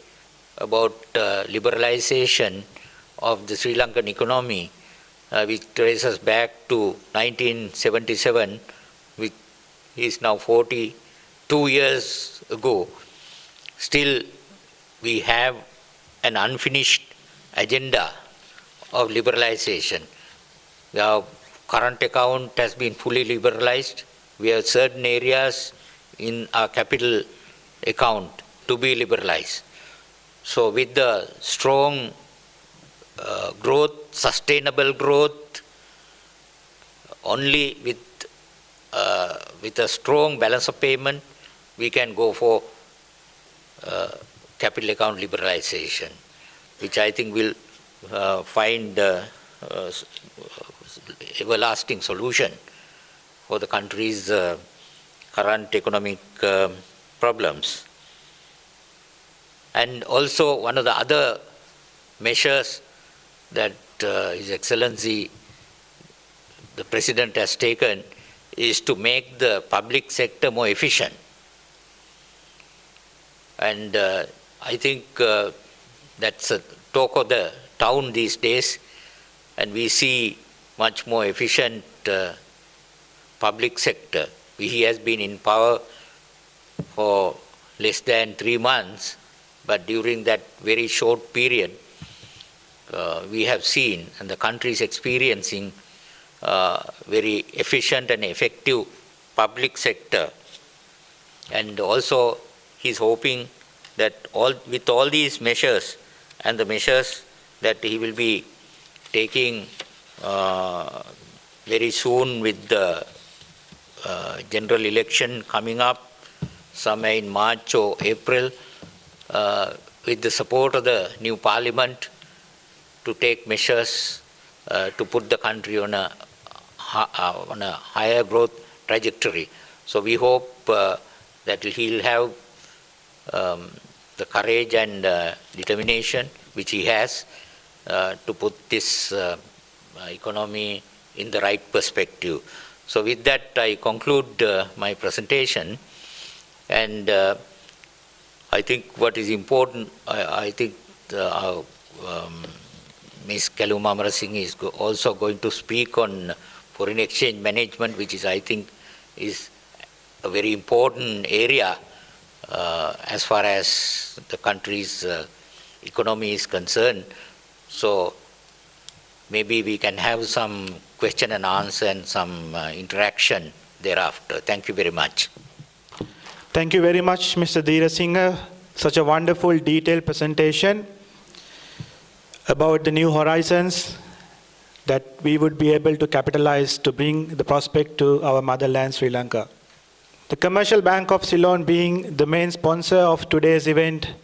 about liberalization of the Sri Lankan economy, which traces back to 1977, which is now 42 years ago, still we have an unfinished agenda of liberalization. Our current account has been fully liberalized. We have certain areas in our capital account to be liberalized. So with the strong growth, sustainable growth, only with a strong balance of payment, we can go for capital account liberalization, which I think will find everlasting solution for the country's current economic problems. And also one of the other measures that His Excellency the President has taken is to make the public sector more efficient. And I think that's a talk of the town these days, and we see much more efficient public sector. He has been in power for less than 3 months, but during that very short period, we have seen, and the country is experiencing, very efficient and effective public sector. And also he's hoping that with all these measures and the measures that he will be taking very soon with the general election coming up somewhere in March or April, with the support of the new parliament, to take measures to put the country on a higher growth trajectory. So we hope that he'll have the courage and determination which he has to put this economy in the right perspective. So with that, I conclude my presentation. And I think what is important, I think Ms. Kaluma Amarasinghe is also going to speak on foreign exchange management, which is, I think, is a very important area as far as the country's economy is concerned. So maybe we can have some question and answer and some interaction thereafter. Thank you very much. Thank you very much, Mr. Dheera Singh. Such a wonderful, detailed presentation about the new horizons that we would be able to capitalize to bring the prospect to our motherland, Sri Lanka. The Commercial Bank of Ceylon being the main sponsor of today's event,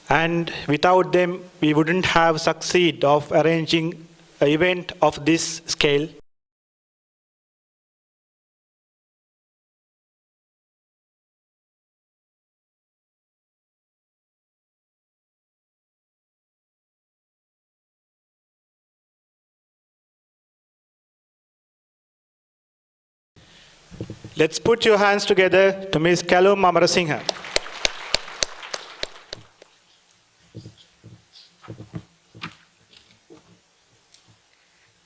and without them, we wouldn't have succeeded of arranging an event of this scale. Let's put your hands together to Ms. Kalum Amarasinghe.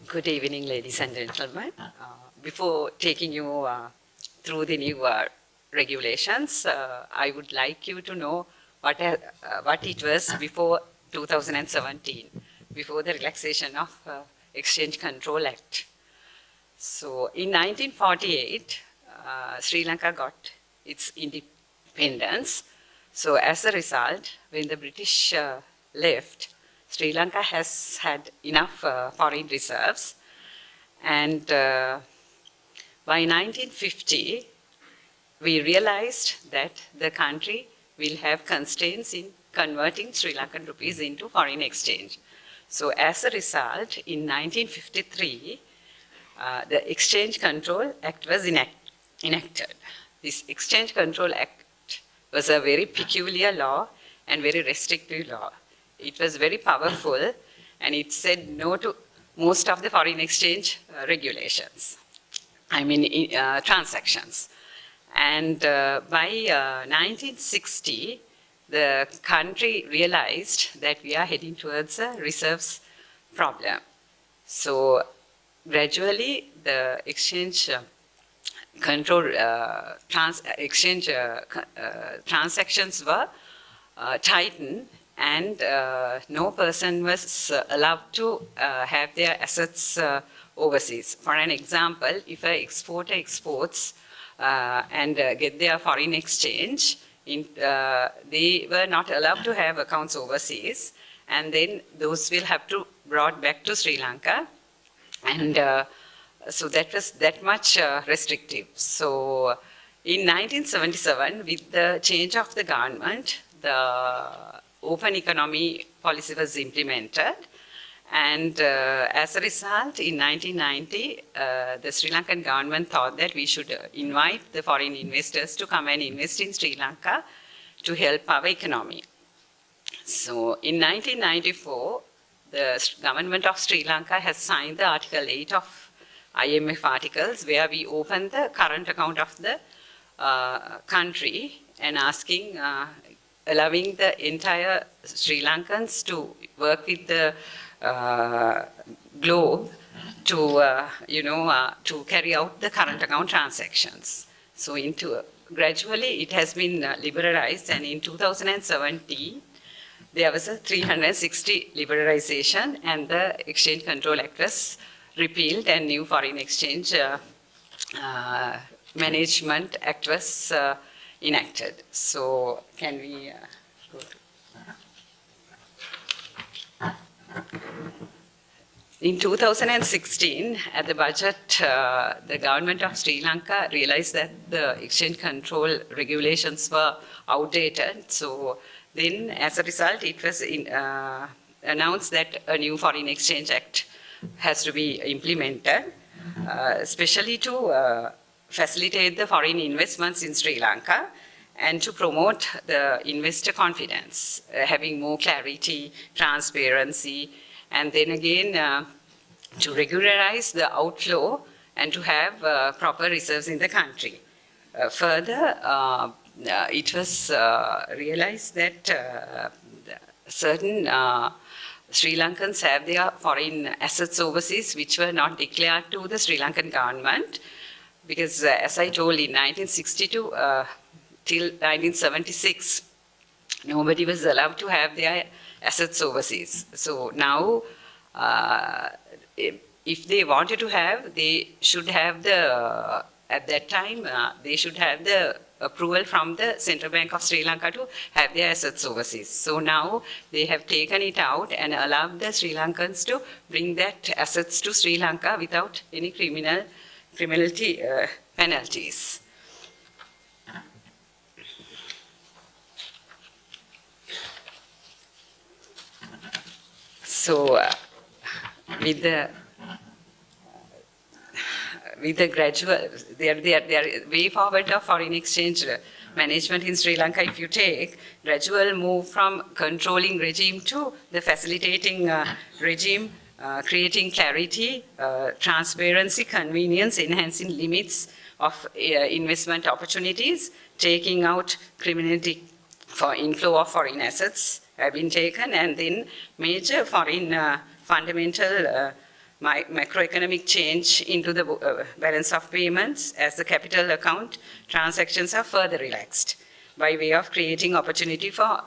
Good evening, ladies and gentlemen. Before taking you through the new regulations, I would like you to know what it was before 2017, before the relaxation of Exchange Control Act. So in 1948, Sri Lanka got its independence. So as a result, when the British left, Sri Lanka has had enough foreign reserves. And by 1950, we realized that the country will have constraints in converting Sri Lankan rupees into foreign exchange. So as a result, in 1953, the Exchange Control Act was enacted. This Exchange Control Act was a very peculiar law and very restrictive law. It was very powerful, and it said no to most of the foreign exchange regulations, transactions. And by 1960, the country realized that we are heading towards a reserves problem. So gradually, the exchange transactions were tightened, and no person was allowed to have their assets overseas. For an example, if an exporter exports and get their foreign exchange, they were not allowed to have accounts overseas, and then those will have to brought back to Sri Lanka. And so that was that much restrictive. So in 1977, with the change of the government, the open economy policy was implemented. And as a result, in 1990, the Sri Lankan government thought that we should invite the foreign investors to come and invest in Sri Lanka to help our economy. So in 1994, the government of Sri Lanka has signed the Article 8 of IMF articles, where we open the current account of the country and asking, allowing the entire Sri Lankans to work with the globe to, to carry out the current account transactions. So gradually it has been liberalized, and in 2017, there was a 360 liberalization, and the Exchange Control Act was repealed, and new Foreign Exchange Management Act was enacted. So can we go to... In 2016, at the budget, the government of Sri Lanka realized that the exchange control regulations were outdated. So then, as a result, it was announced that a new Foreign Exchange Act has to be implemented, especially to facilitate the foreign investments in Sri Lanka and to promote the investor confidence, having more clarity, transparency, and then again to regularize the outflow and to have proper reserves in the country. Further, it was realized that certain Sri Lankans have their foreign assets overseas which were not declared to the Sri Lankan government, because as I told, in 1962 till 1976, nobody was allowed to have their assets overseas. So now, if they wanted to have, they should have the at that time, they should have the approval from the Central Bank of Sri Lanka to have their assets overseas. So now they have taken it out and allowed the Sri Lankans to bring that assets to Sri Lanka without any criminality penalties. So with the gradual, they are way forward of foreign exchange management in Sri Lanka. If you take gradual move from controlling regime to the facilitating regime, creating clarity, transparency, convenience, enhancing limits of investment opportunities, taking out criminality for inflow of foreign assets have been taken, and then major foreign fundamental macroeconomic change into the balance of payments as the capital account transactions are further relaxed by way of creating opportunity for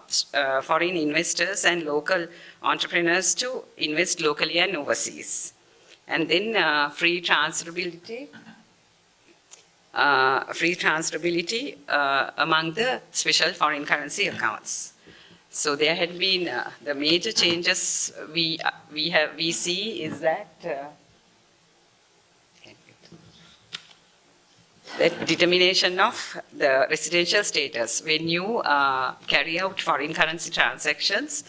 foreign investors and local entrepreneurs to invest locally and overseas. And then free transferability among the special foreign currency accounts. So there had been the major changes we see is that that determination of the residential status. When you carry out foreign currency transactions,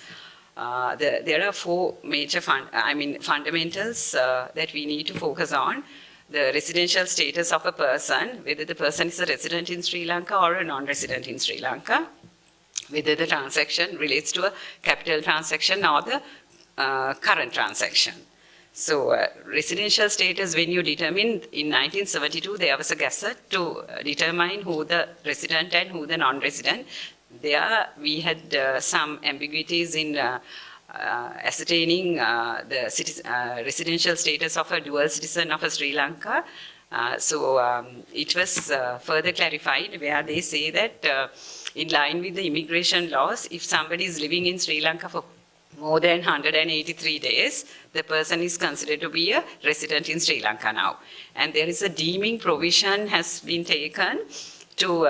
there are four major fundamentals that we need to focus on. The residential status of a person, whether the person is a resident in Sri Lanka or a non-resident in Sri Lanka, whether the transaction relates to a capital transaction or the current transaction. So residential status, when you determine, in 1972, there was a gazette to determine who the resident and who the non-resident. There we had some ambiguities in ascertaining the residential status of a dual citizen of Sri Lanka. So it was further clarified where they say that in line with the immigration laws, if somebody is living in Sri Lanka for more than 183 days, the person is considered to be a resident in Sri Lanka now. And there is a deeming provision has been taken to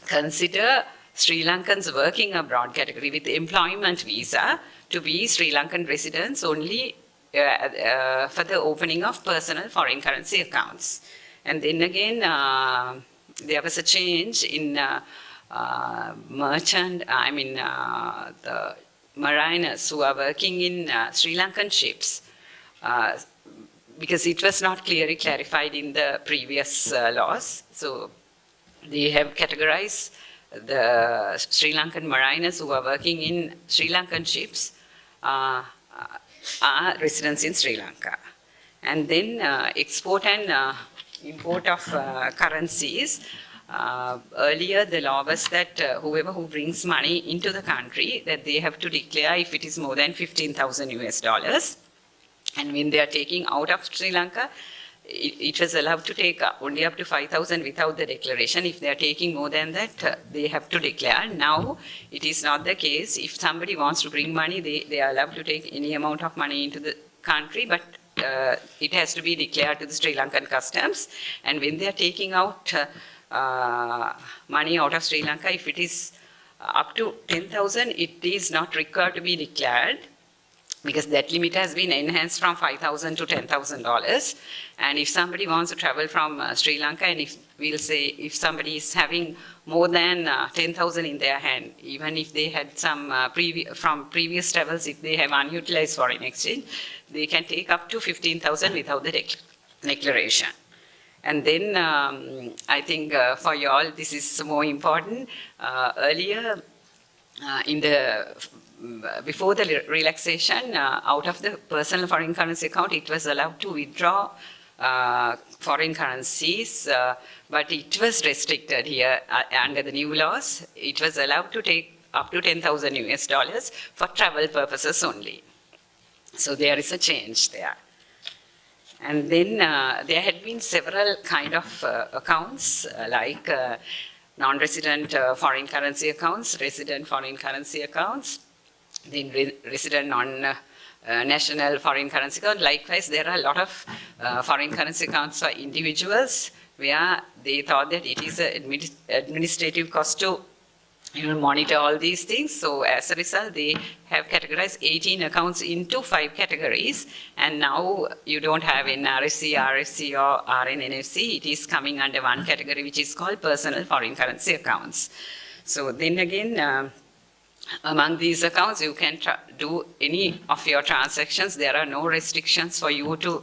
consider Sri Lankans working abroad category with employment visa to be Sri Lankan residents only for the opening of personal foreign currency accounts. And then again, there was a change in the mariners who are working in Sri Lankan ships, because it was not clearly clarified in the previous laws. So they have categorized the Sri Lankan mariners who are working in Sri Lankan ships are residents in Sri Lanka. And then export and import of currencies. Earlier the law was that whoever who brings money into the country, that they have to declare if it is more than 15,000 US dollars. And when they are taking out of Sri Lanka, it was allowed to take only up to 5,000 without the declaration. If they are taking more than that, they have to declare. Now, it is not the case. If somebody wants to bring money, they are allowed to take any amount of money into the country, but it has to be declared to the Sri Lankan customs. And when they are taking out money out of Sri Lanka, if it is up to 10,000, it is not required to be declared, because that limit has been enhanced from $5,000 to $10,000. And if somebody wants to travel from Sri Lanka, and if we'll say if somebody is having more than 10,000 in their hand, even if they had some from previous travels, if they have unutilized foreign exchange, they can take up to 15,000 without the declaration. And then I think for you all, this is more important. Earlier, before the relaxation, out of the personal foreign currency account, it was allowed to withdraw foreign currencies, but it was restricted here under the new laws. It was allowed to take up to 10,000 US dollars for travel purposes only. So there is a change there. And then there had been several kind of accounts, like non-resident foreign currency accounts, resident foreign currency accounts, then resident non-national foreign currency account. Likewise, there are a lot of foreign currency accounts for individuals, where they thought that it is an administrative cost to monitor all these things. So as a result, they have categorized 18 accounts into 5 categories. And now you don't have NRSC, RSC, or RNNFC. It is coming under one category, which is called personal foreign currency accounts. So then again, among these accounts, you can do any of your transactions. There are no restrictions for you to,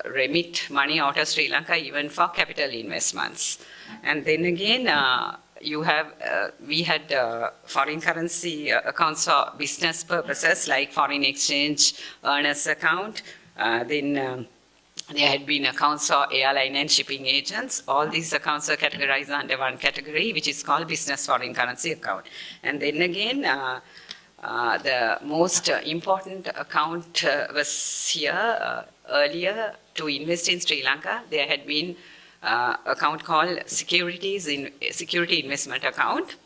remit money out of Sri Lanka, even for capital investments. And then again, we had foreign currency accounts for business purposes, like foreign exchange earners account. Then there had been accounts for airline and shipping agents. All these accounts are categorized under one category, which is called business foreign currency account. And then again, the most important account was here. Earlier, to invest in Sri Lanka, there had been account called security investment account,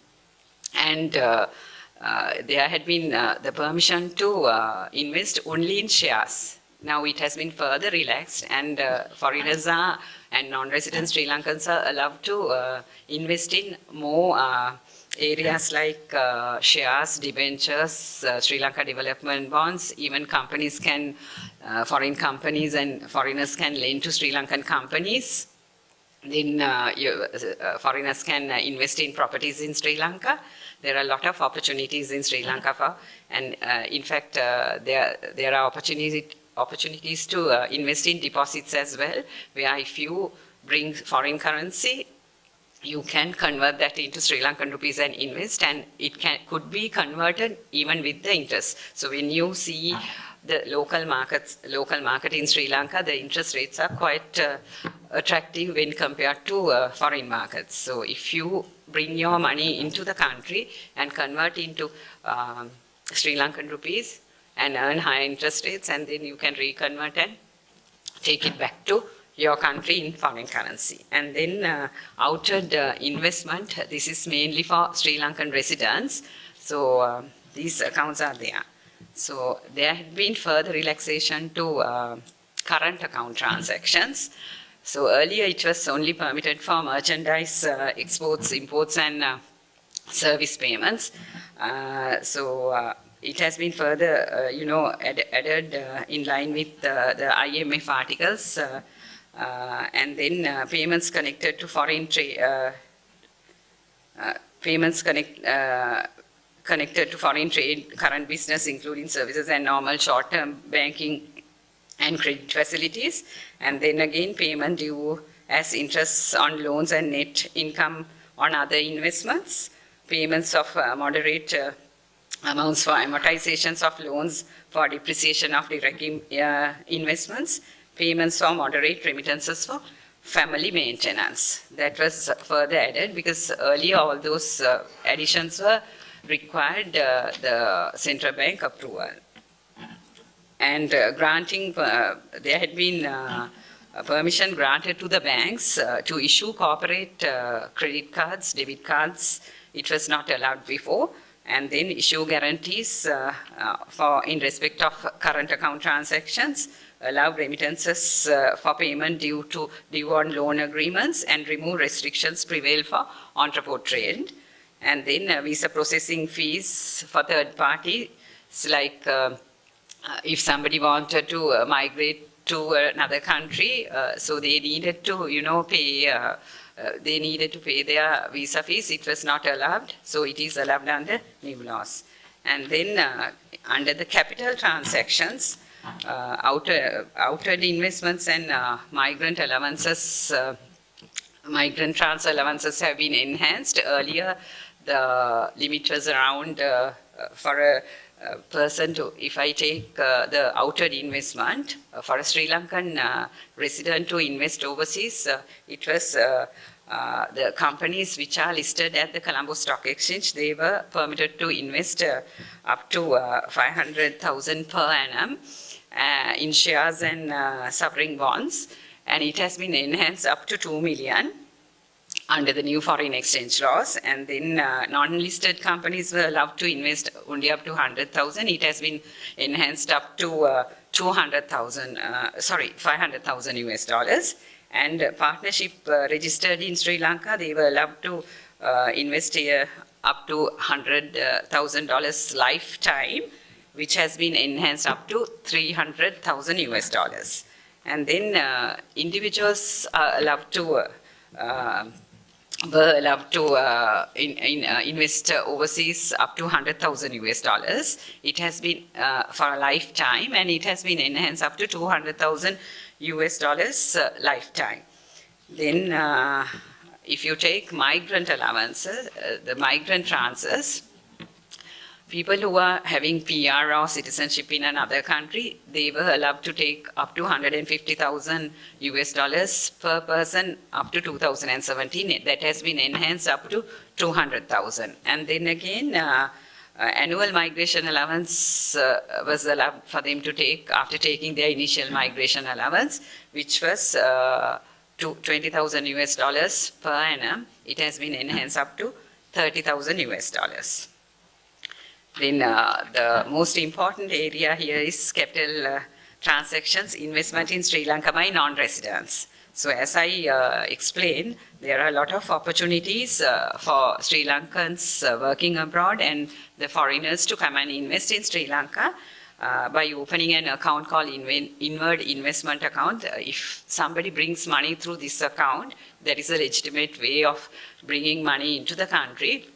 and there had been the permission to invest only in shares. Now it has been further relaxed, and foreigners and non-resident Sri Lankans are allowed to invest in more areas like shares, debentures, Sri Lanka development bonds. Even companies can, foreign companies and foreigners can lend to Sri Lankan companies. Then foreigners can invest in properties in Sri Lanka. There are a lot of opportunities in Sri Lanka and in fact, there are opportunities to invest in deposits as well, where if you bring foreign currency, you can convert that into Sri Lankan rupees and invest, and it could be converted even with the interest. So when you see the local market in Sri Lanka, the interest rates are quite attractive when compared to foreign markets. So if you bring your money into the country and convert into Sri Lankan rupees and earn higher interest rates, and then you can reconvert and take it back to your country in foreign currency. And then outward investment, this is mainly for Sri Lankan residents. So these accounts are there. So there had been further relaxation to current account transactions. So earlier it was only permitted for merchandise exports, imports, and service payments. It has been further, added in line with the IMF articles, and then payments connected to foreign trade, connected to foreign trade, current business, including services and normal short-term banking and credit facilities. And then again, payment due as interests on loans and net income on other investments. Payments of moderate amounts for amortizations of loans for depreciation of direct investments. Payments for moderate remittances for family maintenance. That was further added because earlier all those additions were required the central bank approval. And granting, there had been permission granted to the banks to issue corporate credit cards, debit cards. It was not allowed before. And then issue guarantees in respect of current account transactions, allow remittances for payment due on loan agreements, and remove restrictions prevail for entrepot trade. And then visa processing fees for third parties, like if somebody wanted to migrate to another country, so they needed to, pay. They needed to pay their visa fees. It was not allowed, so it is allowed under new laws. And then under the capital transactions, outward investments and migrant allowances, migrant transfer allowances have been enhanced. Earlier, the limit was around for a person to, if I take the outward investment, for a Sri Lankan resident to invest overseas, it was the companies which are listed at the Colombo Stock Exchange, they were permitted to invest up to 500,000 per annum in shares and sovereign bonds, and it has been enhanced up to 2 million under the new foreign exchange laws. And then non-listed companies were allowed to invest only up to 100,000. It has been enhanced up to 500,000 US dollars. and partnership registered in Sri Lanka, they were allowed to invest here up to $100,000 lifetime, which has been enhanced up to $300,000 US. And then individuals are allowed to were allowed to invest overseas up to $100,000 US. It has been for a lifetime, and it has been enhanced up to $200,000 US lifetime. Then if you take migrant allowances, the migrant transfers, people who are having PR or citizenship in another country, they were allowed to take up to $150,000 US per person up to 2017. That has been enhanced up to 200,000. And then again, annual migration allowance was allowed for them to take after taking their initial migration allowance, which was to $20,000 US per annum. It has been enhanced up to $30,000 US. Then the most important area here is capital transactions, investment in Sri Lanka by non-residents. So as I explained, there are a lot of opportunities for Sri Lankans working abroad and the foreigners to come and invest in Sri Lanka by opening an account called inward investment account. If somebody brings money through this account, that is a legitimate way of bringing money into the country.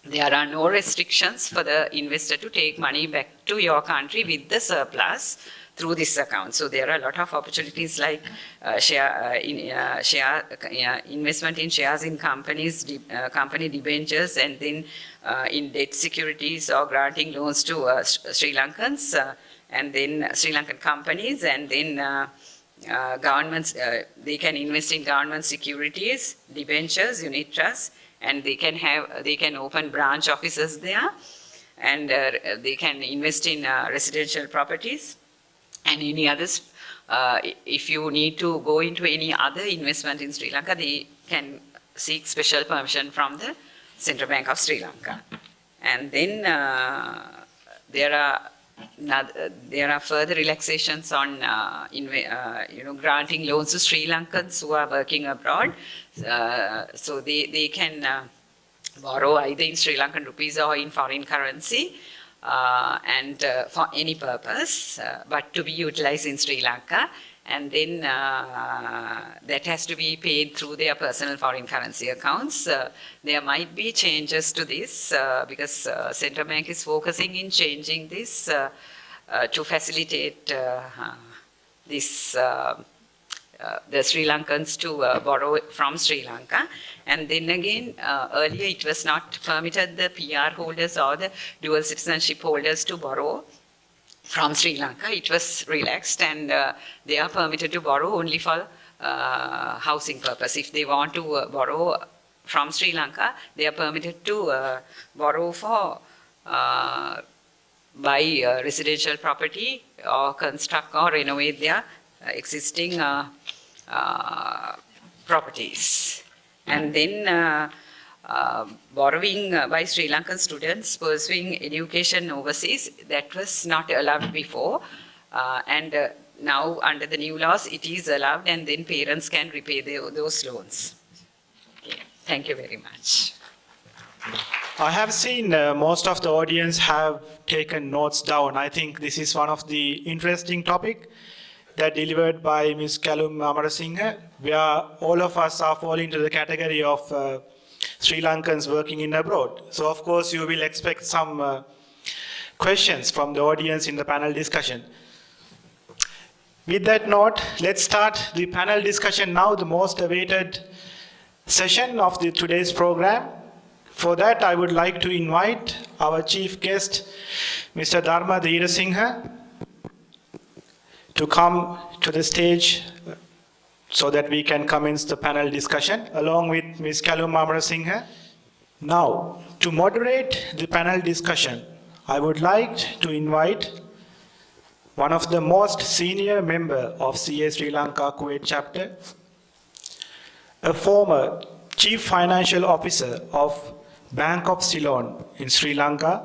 There are no restrictions for the investor to take money back to your country with the surplus through this account. So there are a lot of opportunities like investment in shares in companies, company debentures, and then in debt securities or granting loans to Sri Lankans, and then Sri Lankan companies, and then governments. They can invest in government securities, debentures, unit trusts, and they can open branch offices there, and they can invest in residential properties and any others. If you need to go into any other investment in Sri Lanka, they can seek special permission from the Central Bank of Sri Lanka. And then there are further relaxations on granting loans to Sri Lankans who are working abroad. So they can borrow either in Sri Lankan rupees or in foreign currency, and for any purpose, but to be utilized in Sri Lanka. And then that has to be paid through their personal foreign currency accounts. There might be changes to this because Central Bank is focusing in changing this to facilitate this the Sri Lankans to borrow from Sri Lanka. And then again, earlier it was not permitted the PR holders or the dual citizenship holders to borrow from Sri Lanka. It was relaxed, and they are permitted to borrow only for housing purpose. If they want to borrow from Sri Lanka, they are permitted to borrow for buy residential property or construct or renovate their existing properties. And then borrowing by Sri Lankan students pursuing education overseas, that was not allowed before, and now under the new laws it is allowed, and then parents can repay those loans. Okay. Thank you very much. I have seen most of the audience have taken notes down. I think this is one of the interesting topic that delivered by Ms. Kalum Amarasinghe, where all of us are falling into the category of Sri Lankans working in abroad. So of course you will expect some questions from the audience in the panel discussion. With that note, let's start the panel discussion now, the most awaited session of today's program. For that, I would like to invite our chief guest, Mr. Dharma Dheerasinghe, to come to the stage so that we can commence the panel discussion along with Ms. Kalum Amarasinghe. Now, to moderate the panel discussion, I would like to invite one of the most senior member of CA Sri Lanka Kuwait chapter, a former chief financial officer of Bank of Ceylon in Sri Lanka,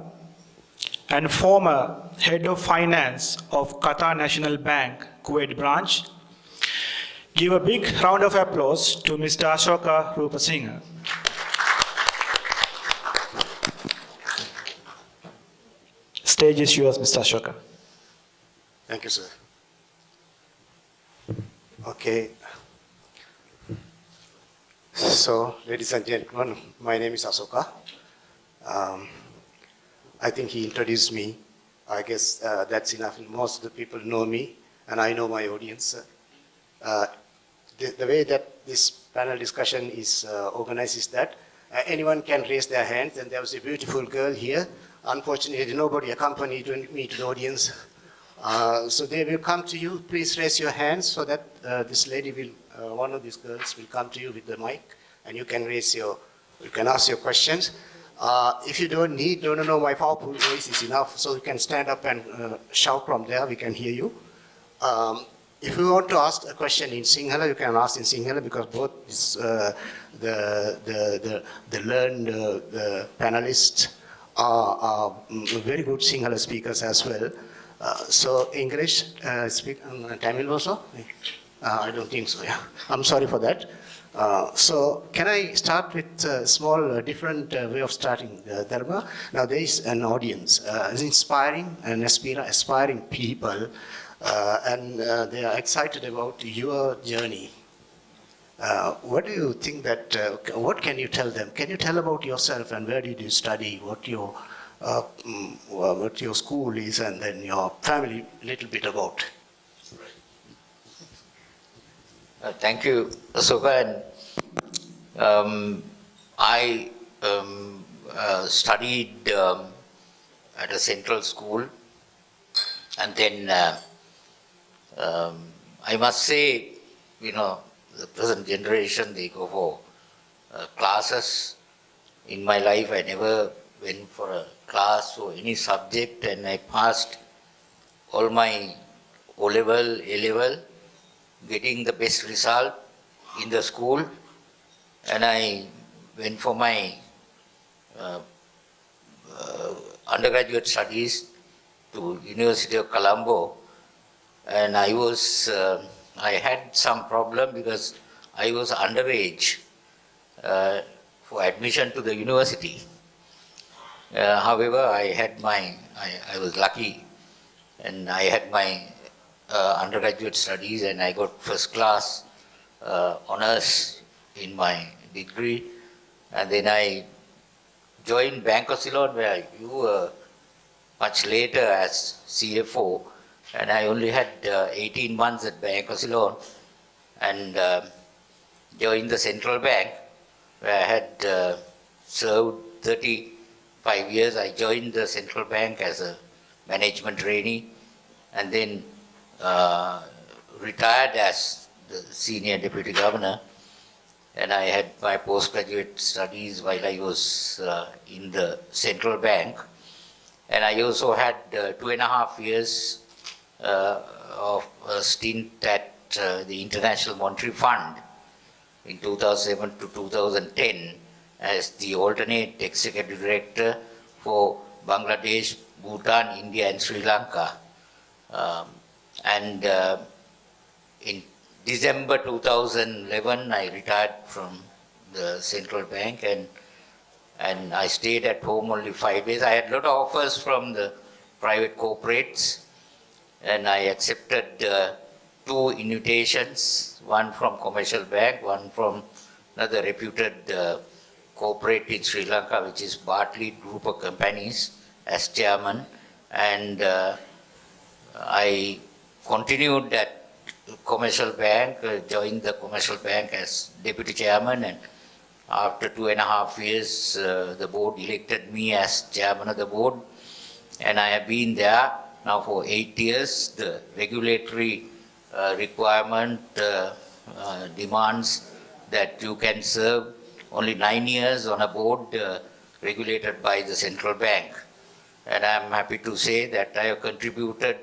and former head of finance of Qatar National Bank Kuwait branch, Give a big round of applause to Mr. Ashoka Rupasinghe. Stage is yours, Mr. Ashoka. Thank you, sir. Okay. So, ladies and gentlemen, my name is Ashoka. I think he introduced me. I guess that's enough. Most of the people know me, and I know my audience. The way that this panel discussion is organized is that anyone can raise their hands, and there was a beautiful girl here. Unfortunately, nobody accompanied me to the audience. So they will come to you. Please raise your hands so that this lady will, one of these girls will come to you with the mic, and you can ask your questions. If you don't know, my powerful voice is enough, so you can stand up and shout from there. We can hear you. If you want to ask a question in Sinhala, you can ask in Sinhala, because both the learned panelists are very good Sinhala speakers as well. So English, speak Tamil also? I don't think so, yeah. I'm sorry for that. So can I start with a small different way of starting, Dharma? Now there is an audience, inspiring and aspiring people, and they are excited about your journey. What do you think that, what can you tell them? Can you tell about yourself and where did you study, what your school is, and then your family, a little bit about? Thank you, Ashoka. I studied at a central school, and then I must say, the present generation, they go for classes. In my life, I never went for a class or any subject, and I passed all my O-level, A-level, getting the best result in the school, and I went for my undergraduate studies to University of Colombo, and I had some problem because I was underage for admission to the university. However, I was lucky, and I had my undergraduate studies, and I got first class honors in my degree, and then I joined Bank of Ceylon, where you were much later as CFO, and I only had 18 months at Bank of Ceylon, and joined the central bank, where I had served 35 years. I joined the central bank as a management trainee, and then retired as the senior deputy governor, and I had my postgraduate studies while I was in the central bank, and I also had 2.5 years of a stint at the International Monetary Fund in 2007 to 2010 as the alternate executive director for Bangladesh, Bhutan, India and Sri Lanka. And in December 2011, I retired from the central bank, and I stayed at home only 5 days. I had a lot of offers from the private corporates, and I accepted 2 invitations, one from commercial bank, one from another reputed corporate in Sri Lanka, which is Bartley Group of Companies, as chairman, and I continued at commercial bank, joined the commercial bank as deputy chairman, and after 2.5 years, the board elected me as chairman of the board, and I have been there now for 8 years. The regulatory requirement demands that you can serve only 9 years on a board regulated by the central bank. And I am happy to say that I have contributed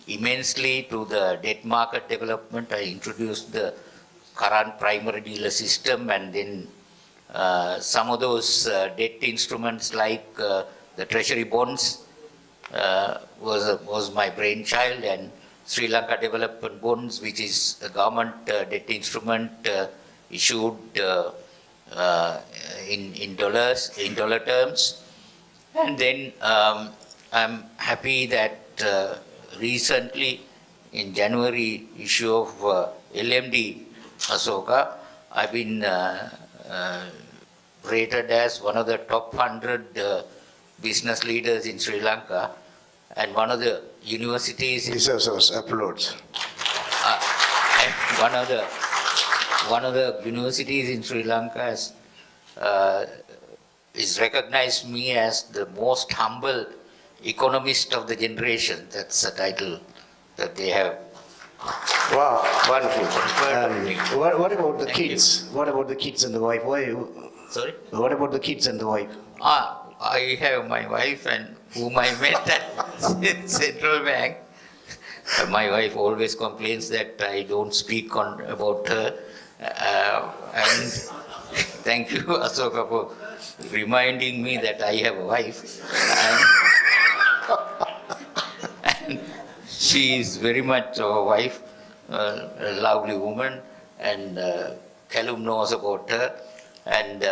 immensely to the debt market development. I introduced the current primary dealer system, and then some of those debt instruments like the treasury bonds was my brainchild, and Sri Lanka Development Bonds, which is a government debt instrument issued in dollar terms. And then I'm happy that recently in January issue of LMD Asoka, I've been rated as one of the top 100 business leaders in Sri Lanka, and one of the universities. Researchers uploads. One of the universities in Sri Lanka is recognized me as the most humble economist of the generation. That's the title that they have. Wow, wonderful. What about the kids? What about the kids and the wife? Sorry? What about the kids and the wife? I have my wife, and whom I met at Central Bank. My wife always complains that I don't speak about her. And thank you, Asoka, for reminding me that I have a wife. And she is very much our wife, a lovely woman, and Callum knows about her. And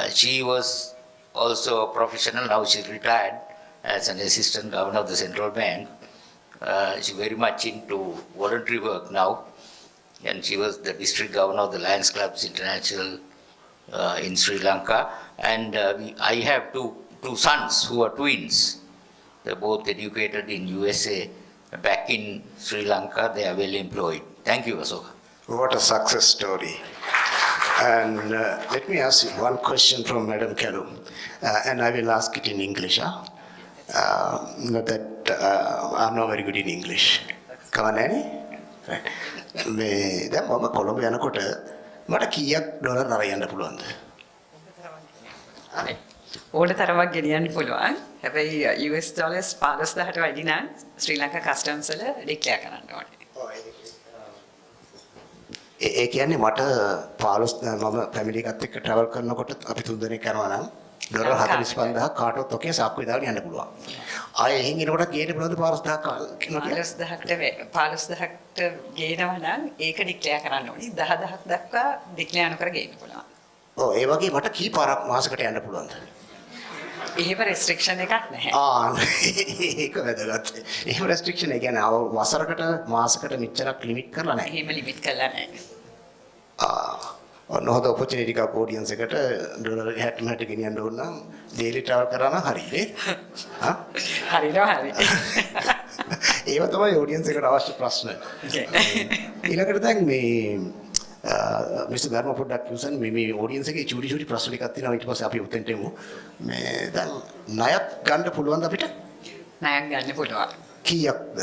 she was also a professional. Now she's retired as an assistant governor of the central bank. She's very much into voluntary work now. And she was the district governor of the Lions Clubs International in Sri Lanka. And I have two sons who are twins. They're both educated in USA. Back in Sri Lanka, they are well employed. Thank you, Asoka. What a success story. And let me ask you one question from Madam Kalu, and I will ask it in English. Not that I'm not very good in English. Come on, Annie? Right. දැන් මම කොළඹ යනකොට මට කීයක් dollar අරයන්ට පුළුවන්ද? ඕන තරමක් ගෙනියන්න පුළුවන්. හැබැයි US dollars 15000ට වැඩි නම් ශ්‍රී ලංකා customs වල ඩික්ලෙයාර් කරන්න ඕනේ. ඒ කියන්නේ මට 15 මම ෆැමිලි එකත් එක්ක ට්‍රැවල් කරනකොට අපි තුන් දෙනෙක් යනවා නම් ඩොලර් 45000ක් කාටවත් ඔකේ සාක්කුවේ දාගෙන යන්න පුළුවන්. ආයේ එහෙන් එනකොට ගේන්න පුළුවන්ද 15000ක් කියනවා කියලා? 15000ට ගේනවා නම් ඒක ඩික්ලෙයාර් කරන්න ඕනේ. 10000ක් දක්වා ඩික්ලෙයාර් නොකර ගේන්න පුළුවන්. ඔව් ඒ වගේ මට කී පාරක් මාසෙකට යන්න පුළුවන්ද? එහෙම රෙස්ට්‍රික්ෂන් එකක් නැහැ. ඒක වැදගත්. එහෙම රෙස්ට්‍රික්ෂන් ඒ කියන්නේ වසරකට මාසකට මෙච්චරක් ලිමිට් කරලා නැහැ. එහෙම ලිමිට් කරලා නැහැ. ඔන්න හොඳ ඔපචුනිටි එකක් ඔඩියන්ස් එකට ඩොලර් 60 ගෙනියන්න ඕන නම් ඩේලි ට්‍රැවල් කරා නම් හරි නේ? හරිනවා හරි. ඒව තමයි ඔඩියන්ස් එකට අවශ්‍ය ප්‍රශ්න. ඊළඟට දැන් මේ මිස්ටර් ධර්ම පොඩ්ඩක් කියන්න මේ ඔඩියන්ස් එකේ චූටි ප්‍රශ්න ටිකක් තියෙනවා ඊට පස්සේ අපි උතෙන්ට එමු. මේ දැන් ණයක් ගන්න පුළුවන්ද අපිට? ණයක් ගන්න පුළුවන්. කීයක්ද?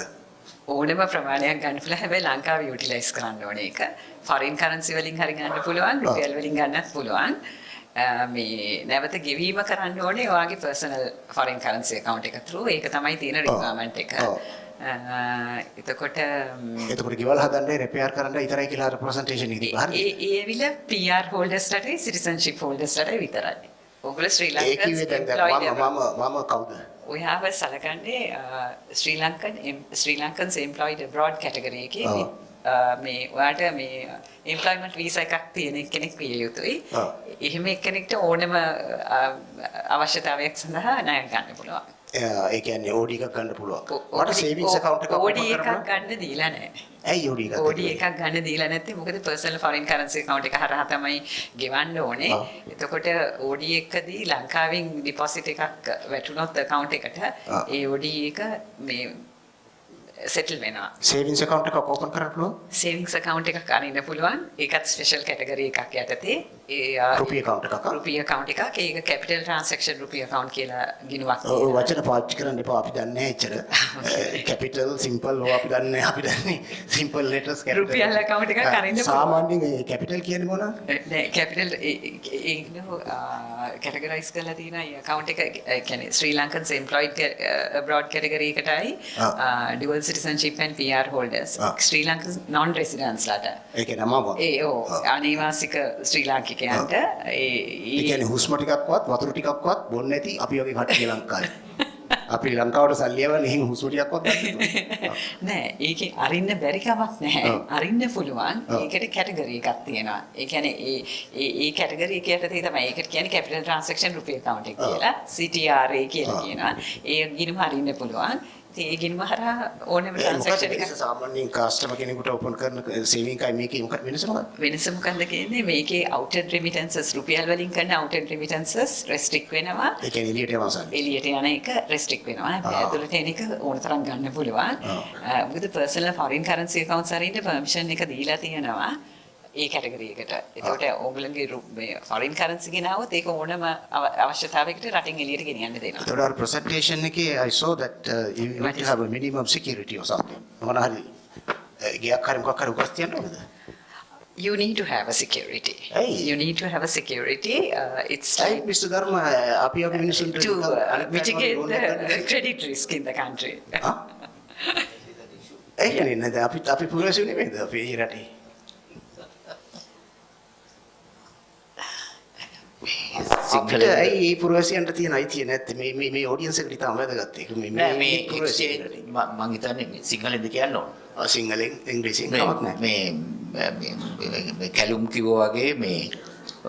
ඕනම ප්‍රමාණයක් ගන්න පුළුවන්. හැබැයි ලංකාවේ යුටිලයිස් කරන්න ඕනේ ඒක. ෆොරින් කරන්සි වලින් හරි ගන්න පුළුවන්, රුපියල් වලින් ගන්නත් පුළුවන්. මේ නැවත ගෙවීම කරන්න ඕනේ ඔයාගේ පර්සනල් ෆොරින් කරන්සි account එක through. ඒක තමයි තියෙන රික්වයර්මන්ට් එක. එතකොට ගෙවල් හදන්නේ රිපෙයාර් කරන්න විතරයි කියලා ප්‍රසන්ටේෂන් එකේ තිබ්බා හරිද? ඒ ඇවිල්ලා PR හෝල්ඩර්ස්ලට සිටිසන්ෂිප් හෝල්ඩර්ස්ලට විතරයි. ඔයගොල්ලෝ ශ්‍රී ලංකන් ඒ කිව්වේ දැන් මම කවුද? ඔයාව සලකන්නේ ශ්‍රී ලංකන්ස් එම්ප්ලොයිඩ් abroad category එකේ මේ ඔයාට මේ employment visa එකක් තියෙන කෙනෙක් විය යුතුයි. එහෙම එක්කෙනෙක්ට ඕනම අවශ්‍යතාවයක් සඳහා ණයක් ගන්න පුළුවන්. ඒ කියන්නේ OD එකක් ගන්න පුළුවන්. මට සේවිංස් account එකක් OD එකක් ගන්න දීලා නැහැ. ඇයි OD එකක්? OD එකක් ගන්න දීලා නැත්තේ මොකද personal foreign currency account එක හරහා තමයි ගෙවන්න ඕනේ. එතකොට OD එකදී ලංකාවෙන් deposit එකක් වැටුනොත් account එකට ඒ OD එක මේ settle වෙනවා. සේවිංස් account එකක් open කරන්න පුළුවන්? savings account එකක් අරින්න පුළුවන්. ඒකත් special category එකක් යටතේ. ඒ රුපිය account එකක්. රුපිය account එකක්. ඒක capital transaction රුපිය account කියලා ගිණුවක්. ඔය වචන පාවිච්චි කරන්න එපා. අපි දන්නේ නැහැ එච්චර. capital simple ඔය අපි දන්නේ නැහැ. අපි දන්නේ simple letters capital. රුපියල් account එකක් අරින්න පුළුවන්. සාමාන්‍යයෙන් ඒ capital කියන්නේ මොනවද? නෑ capital categorize කරලා තියෙන ඒ account එක කියන්නේ Sri Lankans employed abroad category එකටයි dual citizenship and PR holders. Sri Lankan non-residents ලාට. ඒ කියන්නේ මම. අනේවාසික ශ්‍රී ලාංකිකයන්ට ඒ කියන්නේ හුස්ම ටිකක්වත් වතුර ටිකක්වත් බොන්නේ නැති අපි වගේ කට්ටිය ලංකාවේ. අපි ලංකාවට සල්ලියවල එහෙන් හුස්ම ටිකක්වත් ගන්න. නෑ ඒකේ අරින්න බැරි කමක් නැහැ. අරින්න පුළුවන්. ඒකට කැටගරි එකක් තියෙනවා. ඒ කියන්නේ ඒ කැටගරි එක යටතේ තමයි ඒකට කියන්නේ කැපිටල් ට්‍රාන්සැක්ෂන් රුපියල් account එක කියලා. CTRA කියලා කියනවා. ඒ ගිණුම අරින්න පුළුවන්. ඉතින් ඒ ගිණුම හරහා ඕනෑම ට්‍රාන්සැක්ෂන් එකක් සාමාන්‍යයෙන් කස්ටමර් කෙනෙකුට ඕපන් කරන සේවිං එකයි මේකේ මොකක්ද වෙනස මොකක්ද? වෙනස මොකක්ද කියන්නේ මේකේ outed remittances රුපියල් වලින් කරන outed remittances restrict වෙනවා. ඒ කියන්නේ එළියට යනවා සල්ලි. එළියට යන එක restrict වෙනවා. ඇතුළට එන එක ඕන තරම් ගන්න පුළුවන්. මොකද personal foreign currency accounts අරින්න permission එක දීලා තියෙනවා. ඒ කැටගරි එකට. ඒකට ඕගොල්ලන්ගේ මේ foreign currency ගෙනාවොත් ඒක ඕනම අවශ්‍යතාවයකට රටින් එළියට ගෙනියන්න දෙනවා. ඒතකොට අර presentation එකේ I saw that you need to have a minimum security or something. මොනවාරි ගියක් හරි මොකක් හරි උගස් තියන්න ඕනද? You need to have a security. Hey. You need to have a security. It's Hey, Mr. Dharma, අපි මිනිසුන්ට to mitigate the credit risk in the country. ඒක නේ දැන් අපි පුරවැසියෝ නෙමෙයිද අපි රටේ? අපිට ඇයි මේ පුරවැසියන්ට තියෙන අයිතිය නැත්තේ මේ ඔඩියන්ස් එකට ඉතාම වැදගත් ඒක මේ එක්ස්චේන්ජ් මම හිතන්නේ මේ සිංහලෙන්ද කියන්න ඕන. සිංහලෙන් ඉංග්‍රීසියෙන් කමක් නැහැ. මේ කැලුම් කිව්වා වගේ මේ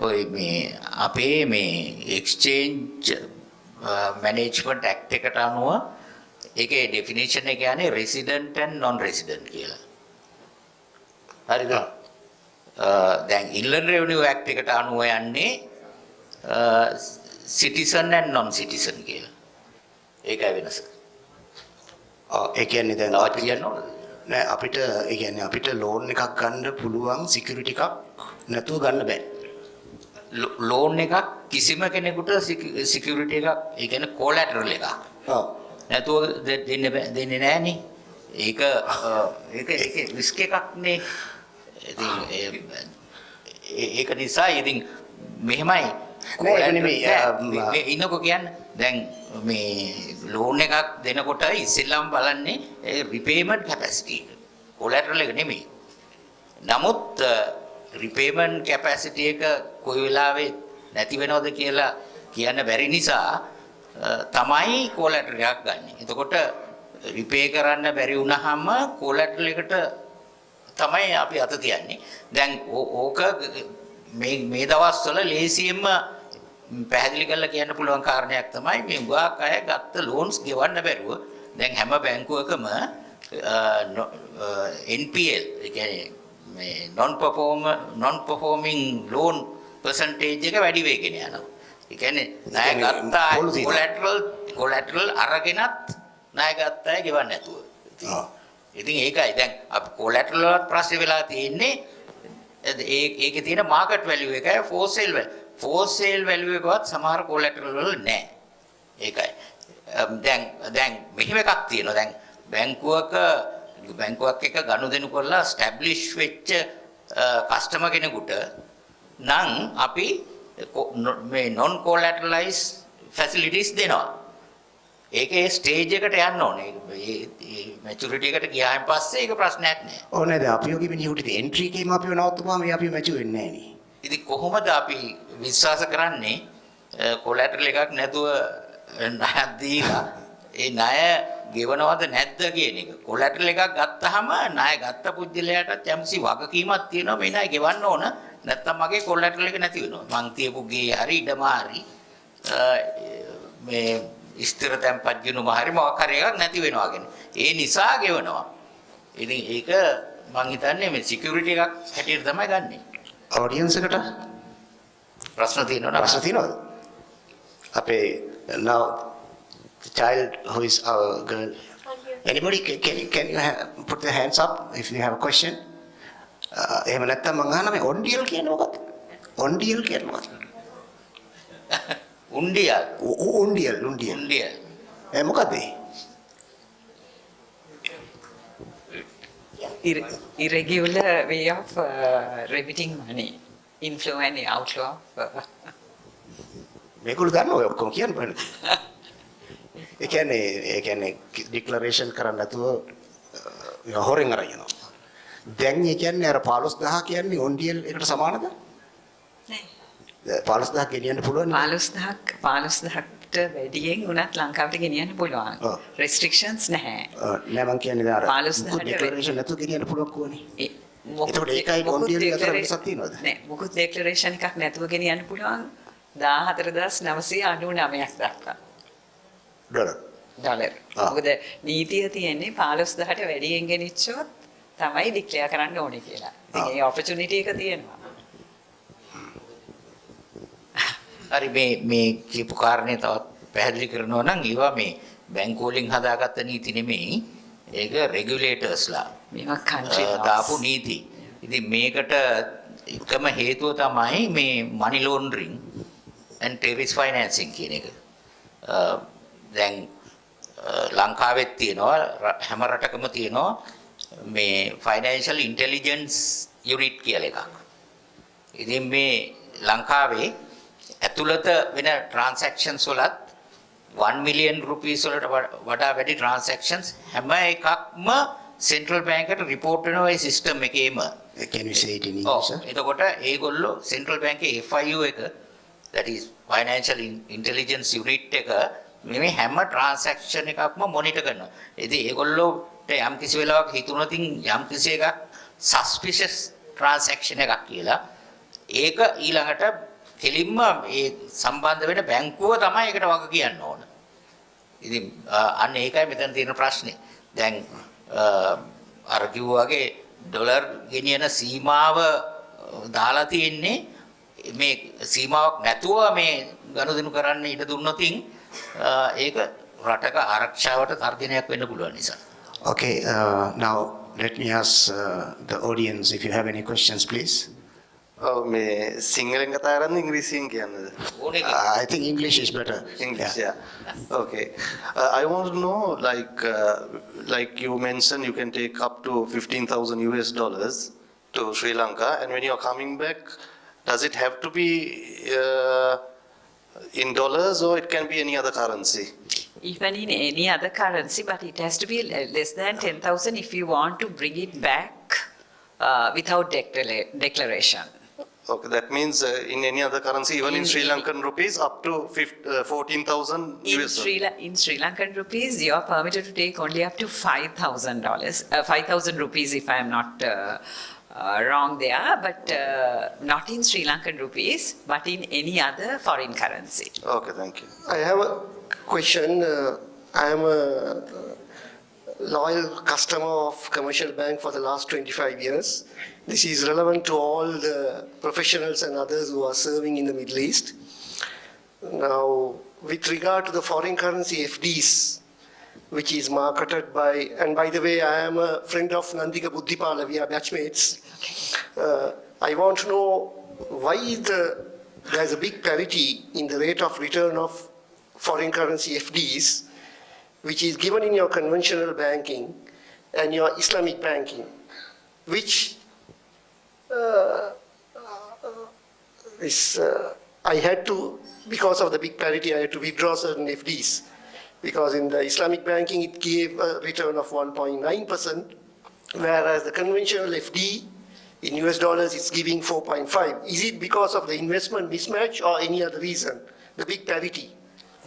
ඔය මේ අපේ මේ එක්ස්චේන්ජ් මැනේජ්මන්ට් ඇක්ට් එකට අනුව ඒකේ ඩෙෆිනිෂන් එක කියන්නේ රෙසිඩන්ට් ඇන්ඩ් නොන් රෙසිඩන්ට් කියලා. හරිද? දැන් ඉන්ලන්ඩ් රෙවෙනියු ඇක්ට් එකට අනුව යන්නේ සිටිසන් ඇන්ඩ් නොන් සිටිසන් කියලා. ඒකයි වෙනස. ඒ කියන්නේ දැන් අපි කියන්න ඕනද? නෑ අපිට ඒ කියන්නේ අපිට ලෝන් එකක් ගන්න පුළුවන් සිකියුරිටි එකක් නැතුව ගන්න බෑ. ලෝන් එකක් කිසිම කෙනෙකුට සිකියුරිටි එකක් ඒ කියන්නේ කොලැටරල් එකක්. ඔව්. නැතුව දෙන්නේ නෑනේ. ඒක රිස්ක් එකක් නේ. ඉතින් ඒක නිසා ඉතින් මෙහෙමයි මේ ඉන්නකො කියන්නේ දැන් මේ ලෝන් එකක් දෙනකොට ඉස්සෙල්ලාම බලන්නේ ඒ රිපේමන්ට් කැපැසිටි එක. කොලැටරල් එක නෙමෙයි. නමුත් රිපේමන්ට් කැපැසිටි එක කොයි වෙලාවෙ නැති වෙනවද කියලා කියන්න බැරි නිසා තමයි කොලැටරල් එකක් ගන්න. එතකොට රිපේ කරන්න බැරි වුණාම කොලැටරල් එකට තමයි අපි අත තියන්නේ. දැන් ඕක මේ දවස්වල ලේසියෙන්ම පැහැදිලි කරලා කියන්න පුළුවන් කාරණයක් තමයි මේ උගාක් අය ගත්ත ලෝන්ස් ගෙවන්න බැරුව දැන් හැම බැංකුවකම NPL ඒ කියන්නේ මේ non performing loan percentage එක වැඩි වෙගෙන යනවා. ඒ කියන්නේ ණය ගත්තා collateral අරගෙනත් ණය ගත්තා ගෙවන්න නැතුව. ඉතින් ඒකයි දැන් අපි collateral වලත් ප්‍රශ්නේ වෙලා තියෙන්නේ ඒකේ තියෙන මාකට් වැලියු එකයි for sale value එකවත් සමහර collateral වල නැහැ. ඒකයි. දැන් මෙහෙම එකක් තියෙනවා. දැන් බැංකුවක් එක ගනුදෙනු කරලා ස්ටැබ්ලිෂ් වෙච්ච කස්ටමර් කෙනෙකුට නම් අපි මේ non collateralized facilities දෙනවා. ඒකේ ස්ටේජ් එකට යන්න ඕනේ. මේ මැචුරිටි එකට ගියාන් පස්සේ ඒක ප්‍රශ්නයක් නෑ. ඕ නේද අපි ඔගේ මිනිහුට එන්ට්‍රි එකේම අපිව නවත්තුපුවාම අපි මැචු වෙන්නේ නෑ නේ. ඉතින් කොහොමද අපි විශ්වාස කරන්නේ කොලැටරල් එකක් නැතුව ණයක් දීලා ඒ ණය ගෙවනවද නැද්ද කියන එක. කොලැටරල් එකක් ගත්තාම ණය ගත්ත පුද්ගලයාට යම්සි වගකීමක් තියෙනවා මේ ණය ගෙවන්න ඕන. නැත්තම් මගේ කොලැටරල් එක නැති වෙනවා. මං තියපු ගේ හරි ඉඩම හරි මේ ස්ථිර තැන්පත් ගිණුම හරි මොකක් හරි එකක් නැති වෙනවා කියන්නේ. ඒ නිසා ගෙවනවා. ඉතින් ඒක මං හිතන්නේ මේ සිකියුරිටි එකක් හැටියට තමයි ගන්නෙ. ඔඩියන්ස් එකට ප්‍රශ්න තියෙනවද? ප්‍රශ්න තියෙනවද? අපේ now the child who is our girl. Anybody can you put their hands up if you have a question? එහෙම නැත්තම් මං අහනවා මේ ඔන්ඩියල් කියන්නේ මොකක්ද? ඔන්ඩියල් කියන්නේ මොකක්ද? උන්ඩියල්. මොකක්ද ඒ? irregular way of remitting money, inflow and outflow of මේගොල්ලෝ දන්නවා ඔය ඔක්කොම කියන්න බෑ. ඒ කියන්නේ ඩික්ලරේෂන් කරන්න නැතුව හොරෙන් අරන් යනවා. දැන් ඒ කියන්නේ අර 15000 කියන්නේ ඔන්ඩියල් එකට සමානද? නෑ. 15000 ගෙනියන්න පුළුවන්. 15000 වැඩියෙන් උනත් ලංකාවට ගෙනියන්න පුළුවන්. ඔව්. restrictions නැහැ. නෑ මං කියන්නේ දැන් අර 15 ඩෙක්ලරේෂන් නැතුව ගෙනියන්න පුළුවන් කොහොනේ. මොකුත් ඒකට ඒකයි කොන්ටියල් අතර වෙනසක් තියෙනවද? නෑ මොකුත් ඩෙක්ලරේෂන් එකක් නැතුව ගෙනියන්න පුළුවන් 14999ක් දක්වා. ඩොලර්. ඩොලර්. ආ. මොකද නීතිය තියෙන්නේ 15000ට වැඩියෙන් ගෙනිච්චොත් තමයි ඩික්ලෙයාර් කරන්න ඕනේ කියලා. ඉතින් ඒ ඔපචුනිටි එක තියෙනවා. හරි මේ කියපු කාරණේ තවත් පැහැදිලි කරනවා නම් ඒවා මේ බැංකු වලින් හදාගත්ත නීති නෙමෙයි. ඒක රෙගියුලේටර්ස්ලා මේවා country දාපු නීති. ඉතින් මේකට එකම හේතුව තමයි මේ money laundering and terrorist financing කියන එක. දැන් ලංකාවෙත් තියෙනවා හැම රටකම තියෙනවා මේ financial intelligence unit කියලා එකක්. ඉතින් මේ ලංකාවේ ඇතුළත වෙන transactions වලත් 1 million rupees වලට වඩා වැඩි transactions හැම එකක්ම central bank එකට report වෙනවා ඒ system එකේම. Can you say it in English? sir? එතකොට ඒගොල්ලෝ central bank එකේ FIU එක that is financial intelligence unit එක මේ හැම transaction එකක්ම monitor කරනවා. ඉතින් ඒගොල්ලෝට යම් කිසි වෙලාවක හිතුණොත් යම් කිසි එකක් suspicious transaction එකක් කියලා ඒක ඊළඟට කෙලින්ම ඒ සම්බන්ධ වෙන බැංකුව තමයි ඒකට වග කියන්න ඕන. ඉතින් අන්න ඒකයි මෙතන තියෙන ප්‍රශ්නේ. දැන් අර කිව්වාගේ ඩොලර් ගෙනියන සීමාව දාලා තියෙන්නේ මේ සීමාවක් නැතුව මේ ගනුදෙනු කරන්න ඉඩ දුන්නොත් ඒක රටක ආරක්ෂාවට තර්ජනයක් වෙන්න පුළුවන් නිසා. Okay, now let me ask the audience if you have any questions, please. මේ සිංහලෙන් කතා කරන්නේ ඉංග්‍රීසියෙන් කියන්නද? I think English is better. English, yeah. Okay. I want to know, like you mentioned, you can take up to $15,000 to Sri Lanka, and when you are coming back, does it have to be in dollars or it can be any other currency? Even in any other currency, but it has to be less than 10,000 if you want to bring it back without declaration. Okay, that means in any other currency, even in Sri Lankan rupees, up to 14,000 US dollars. In Sri Lankan rupees, you are permitted to take only up to $5,000, 5,000 rupees if I am not wrong there, but not in Sri Lankan rupees, but in any other foreign currency. Okay, thank you. I have a question. I am a loyal customer of commercial bank for the last 25 years. This is relevant to all the professionals and others who are serving in the Middle East. Now, with regard to the foreign currency FDs, which is marketed by, and by the way, I am a friend of Nandika Buddhipala, we are batchmates. I want to know why there's a big parity in the rate of return of foreign currency FDs, which is given in your conventional banking and your Islamic banking, which I had to, because of the big parity, I had to withdraw certain FDs. Because in the Islamic banking, it gave a return of 1.9%, whereas the conventional FD in US dollars is giving 4.5. Is it because of the investment mismatch or any other reason, the big parity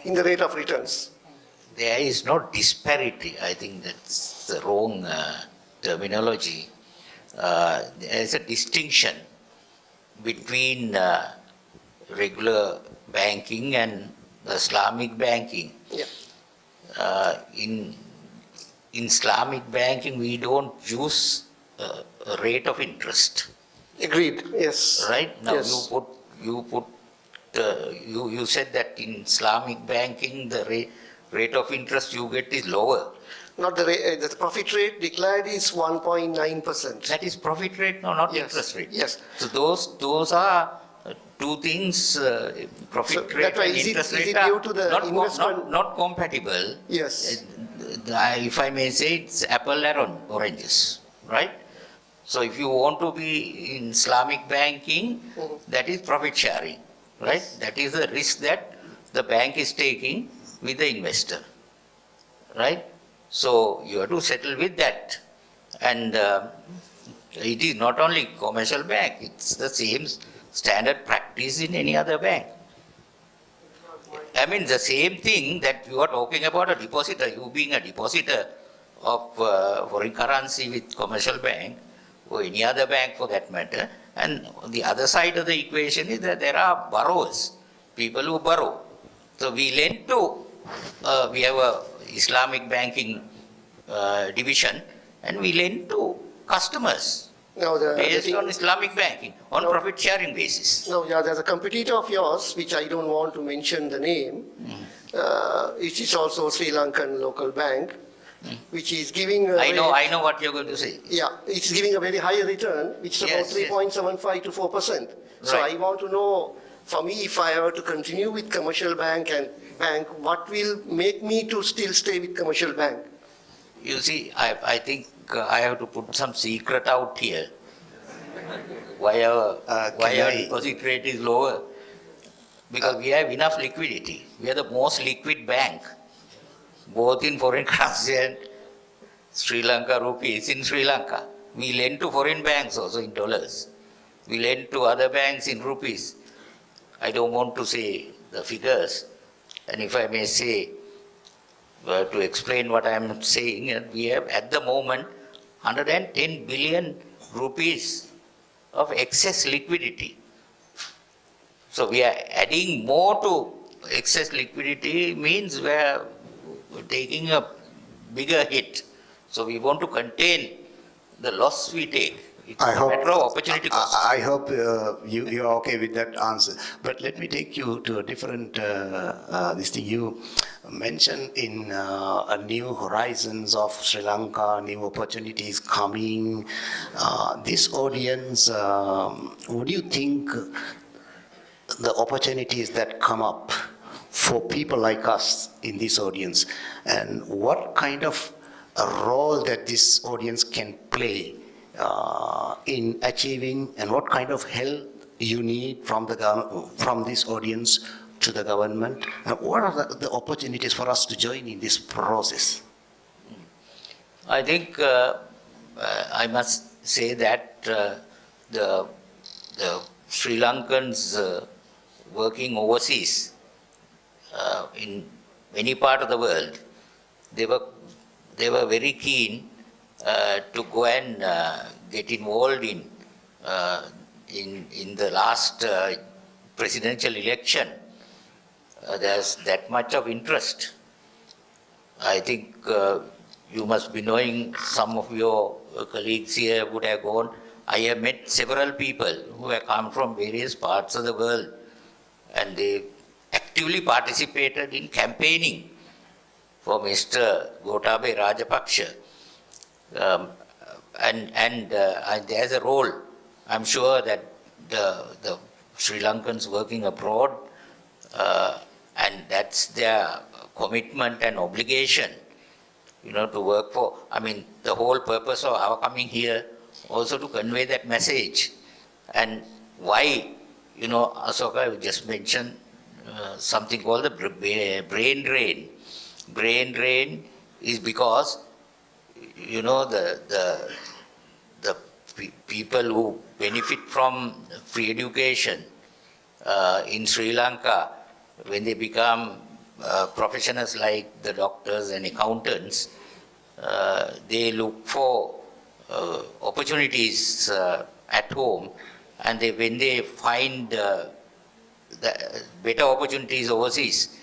in the rate of returns? There is no disparity. I think that's the wrong terminology. There is a distinction between regular banking and Islamic banking. Yeah. In Islamic banking, we don't use a rate of interest. Agreed, yes. Right? Now yes. you said that in Islamic banking, the rate of interest you get is lower. Not the rate, the profit rate declared is 1.9%. That is profit rate, no, not Yes, interest rate. yes. So those are two things, profit So rate that's why and is interest it rate due are to the investment? not compatible. Yes. If I may say, it's apple and oranges, right? So if you want to be in Islamic banking, that is profit sharing, right? That is the risk that the bank is taking with the investor, right? So you have to settle with that. And it is not only commercial bank, it's the same standard practice in any other bank. I mean, the same thing that you are talking about a depositor, you being a depositor of foreign currency with commercial bank or any other bank for that matter. And the other side of the equation is that there are borrowers, people who borrow. So we lend to, we have a Islamic banking division, and we lend to customers based on Islamic banking, on profit sharing basis. No, yeah, there's a competitor of yours, which I don't want to mention the name. It is also Sri Lankan local bank, which is giving I know what you're going to say. Yeah, it's giving a very high return, which is about 3.75 to 4%. So I want to know, for me, if I were to continue with commercial bank, what will make me to still stay with commercial bank? You see, I think I have to put some secret out here. Why our deposit rate is lower? Because we have enough liquidity. We are the most liquid bank, both in foreign currency and Sri Lanka rupees in Sri Lanka. We lend to foreign banks also in dollars. We lend to other banks in rupees. I don't want to say the figures. And if I may say, to explain what I am saying, we have at the moment 110 billion rupees of excess liquidity. So we are adding more to excess liquidity, means we are taking a bigger hit. So we want to contain the loss we take. It's a matter of opportunity cost. I hope you are okay with that answer. But let me take you to a different this thing. You mentioned in a new horizons of Sri Lanka, new opportunities coming. This audience, what do you think the opportunities that come up for people like us in this audience, and what kind of a role that this audience can play in achieving, and what kind of help you need from this audience to the government, and what are the opportunities for us to join in this process? I think I must say that the Sri Lankans working overseas in many part of the world, they were very keen to go and get involved in the last presidential election. There's that much of interest. I think you must be knowing, some of your colleagues here would have gone. I have met several people who have come from various parts of the world, and they actively participated in campaigning for Mr. Gotabaya Rajapaksa. And there's a role, I'm sure, that the Sri Lankans working abroad, and that's their commitment and obligation, to work for. I mean, the whole purpose of our coming here also to convey that message. And why, Asoka, you just mentioned something called the brain drain. Brain drain is because the people who benefit from free education in Sri Lanka, when they become professionals like the doctors and accountants, they look for opportunities at home, and when they find the better opportunities overseas,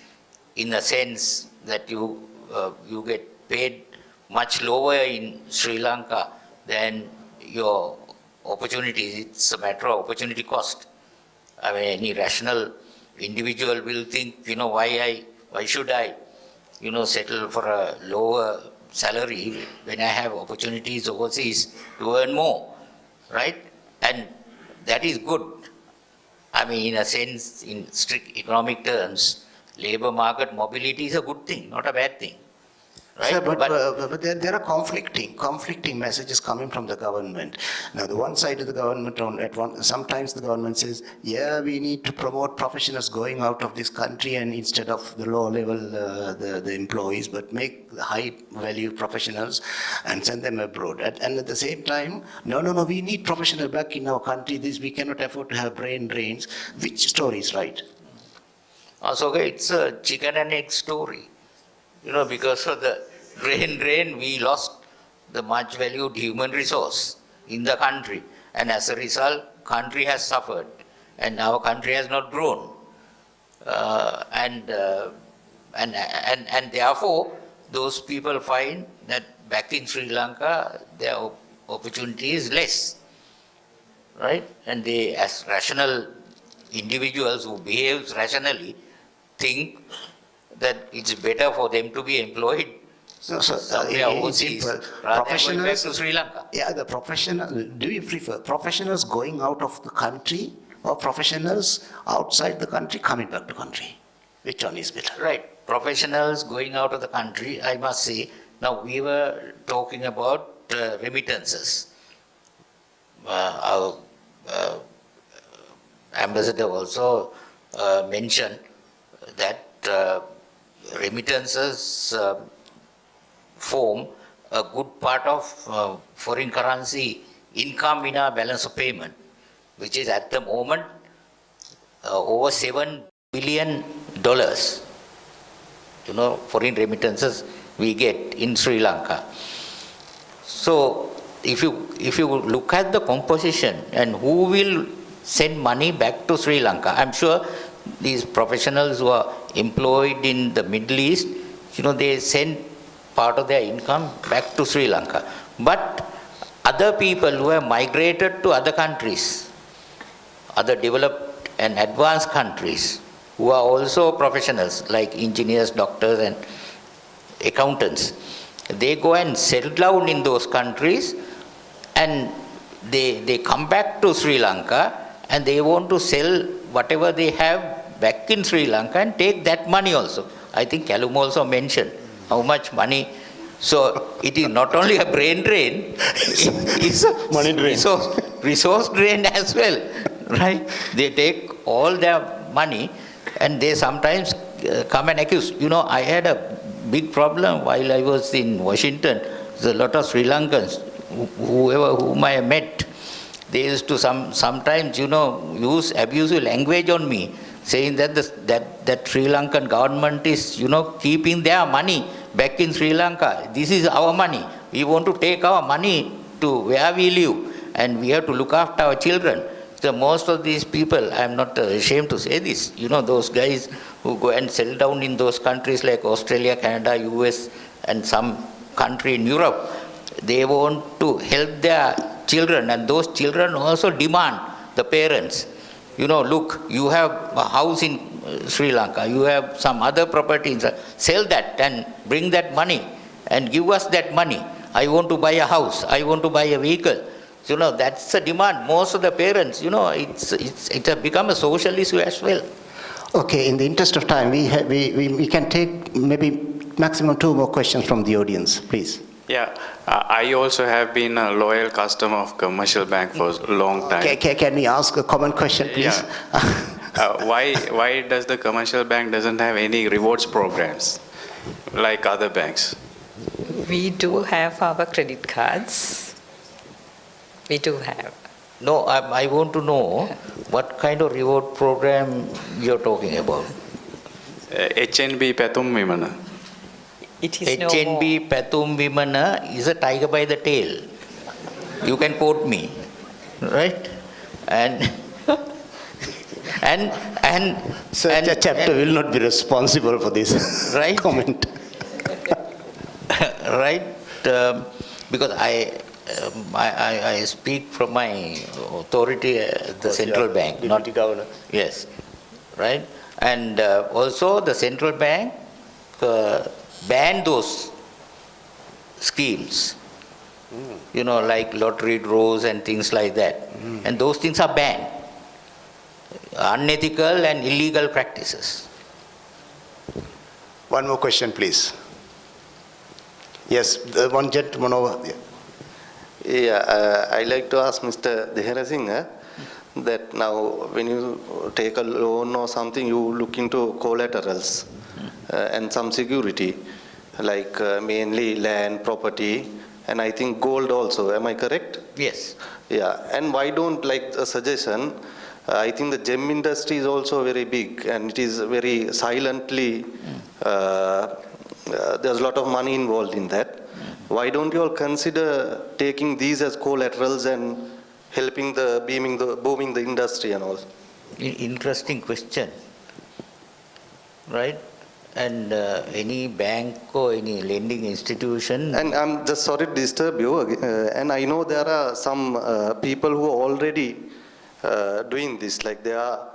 in the sense that you get paid much lower in Sri Lanka than your opportunities. It's a matter of opportunity cost. I mean, any rational individual will think, why should I, settle for a lower salary when I have opportunities overseas to earn more, right? And that is good. I mean, in a sense, in strict economic terms, labor market mobility is a good thing, not a bad thing. Right? Sir, but there are conflicting messages coming from the government. Now, the one side of the government, sometimes the government says, yeah, we need to promote professionals going out of this country, and instead of the low level, the employees, but make high value professionals and send them abroad. And at the same time, no, we need professionals back in our country. We cannot afford to have brain drains. Which story is right? Also, it's a chicken and egg story. Because of the grain drain, we lost the much valued human resource in the country. And as a result, country has suffered. And our country has not grown. And therefore, those people find that back in Sri Lanka, their opportunity is less. Right? And they, as rational individuals who behave rationally, think that it's better for them to be employed somewhere overseas rather than going back to Sri Lanka. Yeah, do you prefer professionals going out of the country or professionals outside the country coming back to country? Which one is better? Right. Professionals going out of the country, I must say. Now, we were talking about remittances. Our ambassador also mentioned that remittances form a good part of foreign currency income in our balance of payment, which is at the moment over $7 billion. Foreign remittances we get in Sri Lanka. So if you look at the composition and who will send money back to Sri Lanka, I'm sure these professionals who are employed in the Middle East, they send part of their income back to Sri Lanka. But other people who have migrated to other countries, other developed and advanced countries, who are also professionals like engineers, doctors and accountants, they go and settle down in those countries and they come back to Sri Lanka and they want to sell whatever they have back in Sri Lanka and take that money also. I think Callum also mentioned how much money. So it is not only a brain drain, it's a money drain. Resource drain as well, right? They take all their money and they sometimes come and accuse. I had a big problem while I was in Washington. There's a lot of Sri Lankans, whom I met. They used to sometimes, use abusive language on me, saying that that Sri Lankan government is, keeping their money back in Sri Lanka. This is our money. We want to take our money to where we live, and we have to look after our children. So most of these people, I'm not ashamed to say this, those guys who go and settle down in those countries like Australia, Canada, US, and some country in Europe, they want to help their children, and those children also demand the parents, look, you have a house in Sri Lanka, you have some other property, sell that and bring that money and give us that money. I want to buy a house, I want to buy a vehicle. That's a demand. Most of the parents, it has become a social issue as well. Okay, in the interest of time, we can take maybe maximum 2 more questions from the audience, please. Yeah, I also have been a loyal customer of commercial bank for a long time. Can we ask a common question, please? Yeah. Why does the commercial bank doesn't have any rewards programs like other banks? We do have our credit cards. We do have. No, I want to know what kind of reward program you're talking about. HNB Pathum Vimana. It is HNB Pathum Vimana is a tiger by the tail. You can quote me, right? And Such a chapter will not be responsible for this right? comment. Right? Because I speak from my authority, the central bank, not governor. Yes, right. And also the central bank banned those schemes, like lottery draws and things like that. And those things are banned. Unethical and illegal practices. One more question, please. Yes, one gentleman over there. Yeah, I like to ask Mr. Dehara Singh that now when you take a loan or something, you look into collaterals and some security, like mainly land, property, and I think gold also. Am I correct? Yes. Yeah, and why don't, like a suggestion, I think the gem industry is also very big, and it is very silently, there's a lot of money involved in that. Why don't you all consider taking these as collaterals and helping booming the industry and all? Interesting question, right? And any bank or any lending institution. And I'm just sorry to disturb you, and I know there are some people who are already doing this, like they are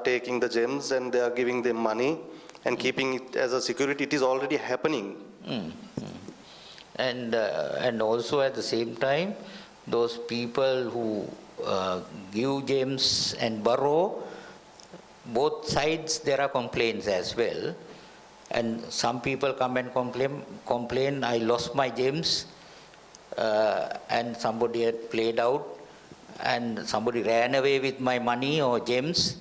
taking the gems and they are giving them money and keeping it as a security. It is already happening. And also at the same time, those people who give gems and borrow, both sides there are complaints as well. And some people come and complain, I lost my gems, and somebody had played out, and somebody ran away with my money or gems.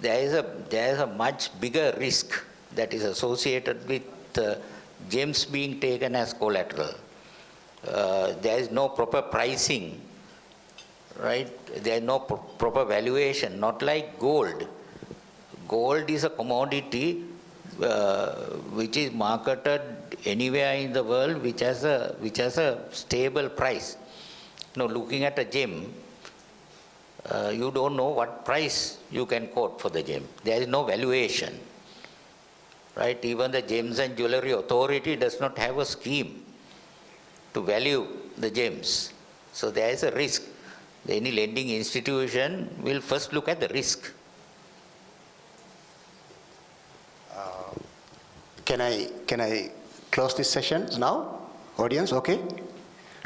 There is a much bigger risk that is associated with gems being taken as collateral. There is no proper pricing, right? There is no proper valuation, not like gold. Gold is a commodity which is marketed anywhere in the world, which has a stable price. Now, looking at a gem, you don't know what price you can quote for the gem. There is no valuation, right? Even the Gems and Jewellery Authority does not have a scheme to value the gems. So there is a risk. Any lending institution will first look at the risk. Can I close this session now? Audience, okay?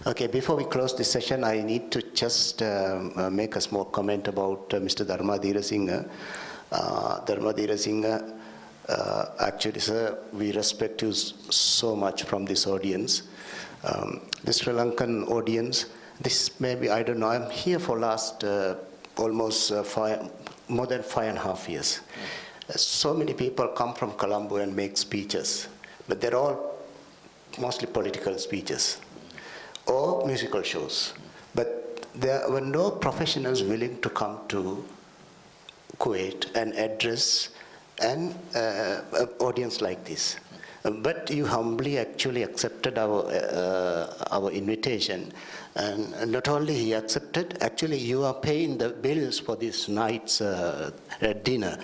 Okay, before we close this session, I need to just make a small comment about Mr. Dharma Dheerasinghe. Dharma Dheerasinghe, actually, sir, we respect you so much from this audience. The Sri Lankan audience, this maybe, I don't know, I'm here for last almost more than 5.5 years. So many people come from Colombo and make speeches, but they're all mostly political speeches or musical shows. But there were no professionals willing to come to Kuwait and address an audience like this. But you humbly actually accepted our invitation. And not only he accepted, actually you are paying the bills for this night's dinner.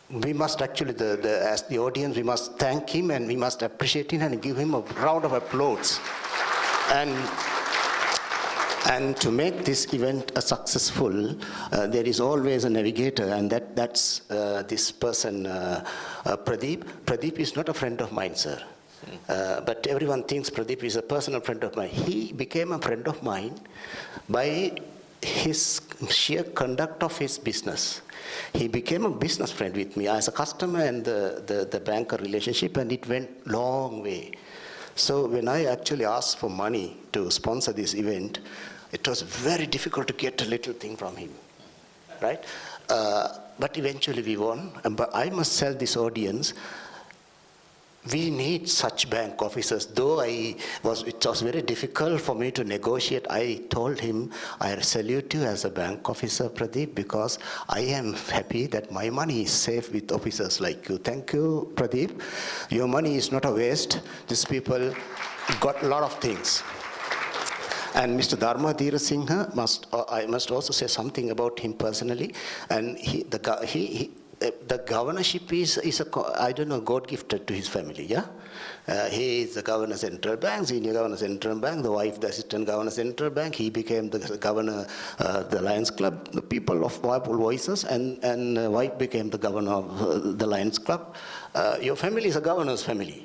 We must actually, as the audience, we must thank him and we must appreciate him and give him a round of applause. And to make this event successful, there is always a navigator, and that's this person, Pradeep. Pradeep is not a friend of mine, sir. But everyone thinks Pradeep is a personal friend of mine. He became a friend of mine by his sheer conduct of his business. He became a business friend with me as a customer and the banker relationship, and it went long way. So when I actually asked for money to sponsor this event, it was very difficult to get a little thing from him, right? But eventually we won. But I must tell this audience, we need such bank officers. Though it was very difficult for me to negotiate, I told him, I salute you as a bank officer, Pradeep, because I am happy that my money is safe with officers like you. Thank you, Pradeep. Your money is not a waste. These people got a lot of things. And Mr. Dharma Dheerasinghe, I must also say something about him personally. And the governorship is I don't know, God gifted to his family, yeah? He is the governor of Central Bank, senior governor of Central Bank, the wife, the assistant governor of Central Bank. He became the governor of the Lions Club, the people of Powerful Voices, and wife became the governor of the Lions Club. Your family is a governor's family.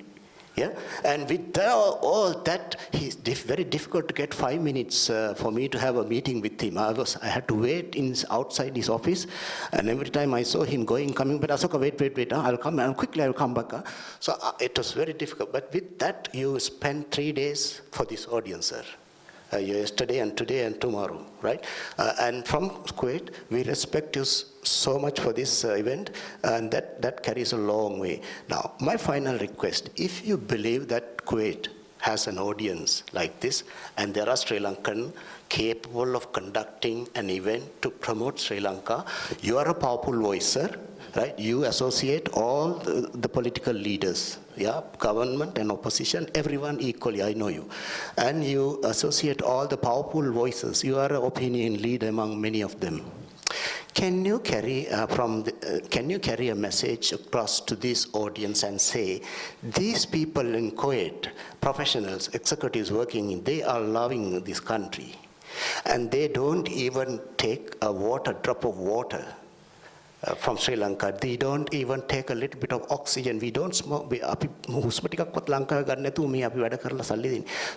Yeah, and with all that, it's very difficult to get 5 minutes for me to have a meeting with him. I had to wait outside his office, and every time I saw him coming, but Asoka, wait, I'll come, and quickly I'll come back. So it was very difficult. But with that, you spent 3 days for this audience, sir. Yesterday and today and tomorrow, right? And from Kuwait, we respect you so much for this event, and that carries a long way. Now, my final request, if you believe that Kuwait has an audience like this, and there are Sri Lankan capable of conducting an event to promote Sri Lanka. You are a powerful voice, sir, right? You associate all the political leaders, yeah, government and opposition, everyone equally, I know you. And you associate all the powerful voices. You are an opinion leader among many of them. Can you carry a message across to this audience and say, these people in Kuwait, professionals, executives working, they are loving this country, and they don't even take a drop of water from Sri Lanka. They don't even take a little bit of oxygen. We don't smoke.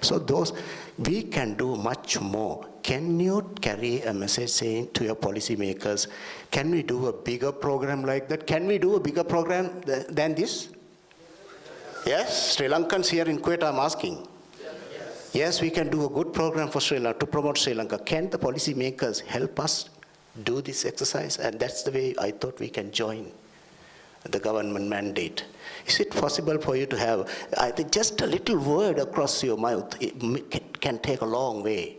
So those, we can do much more. Can you carry a message saying to your policymakers, can we do a bigger program like that? Can we do a bigger program than this? Yes, Sri Lankans here in Kuwait, I'm asking. Yes, we can do a good program for Sri Lanka, to promote Sri Lanka. Can the policymakers help us do this exercise? And that's the way I thought we can join the government mandate. Is it possible for you to have, I think just a little word across your mouth, it can take a long way.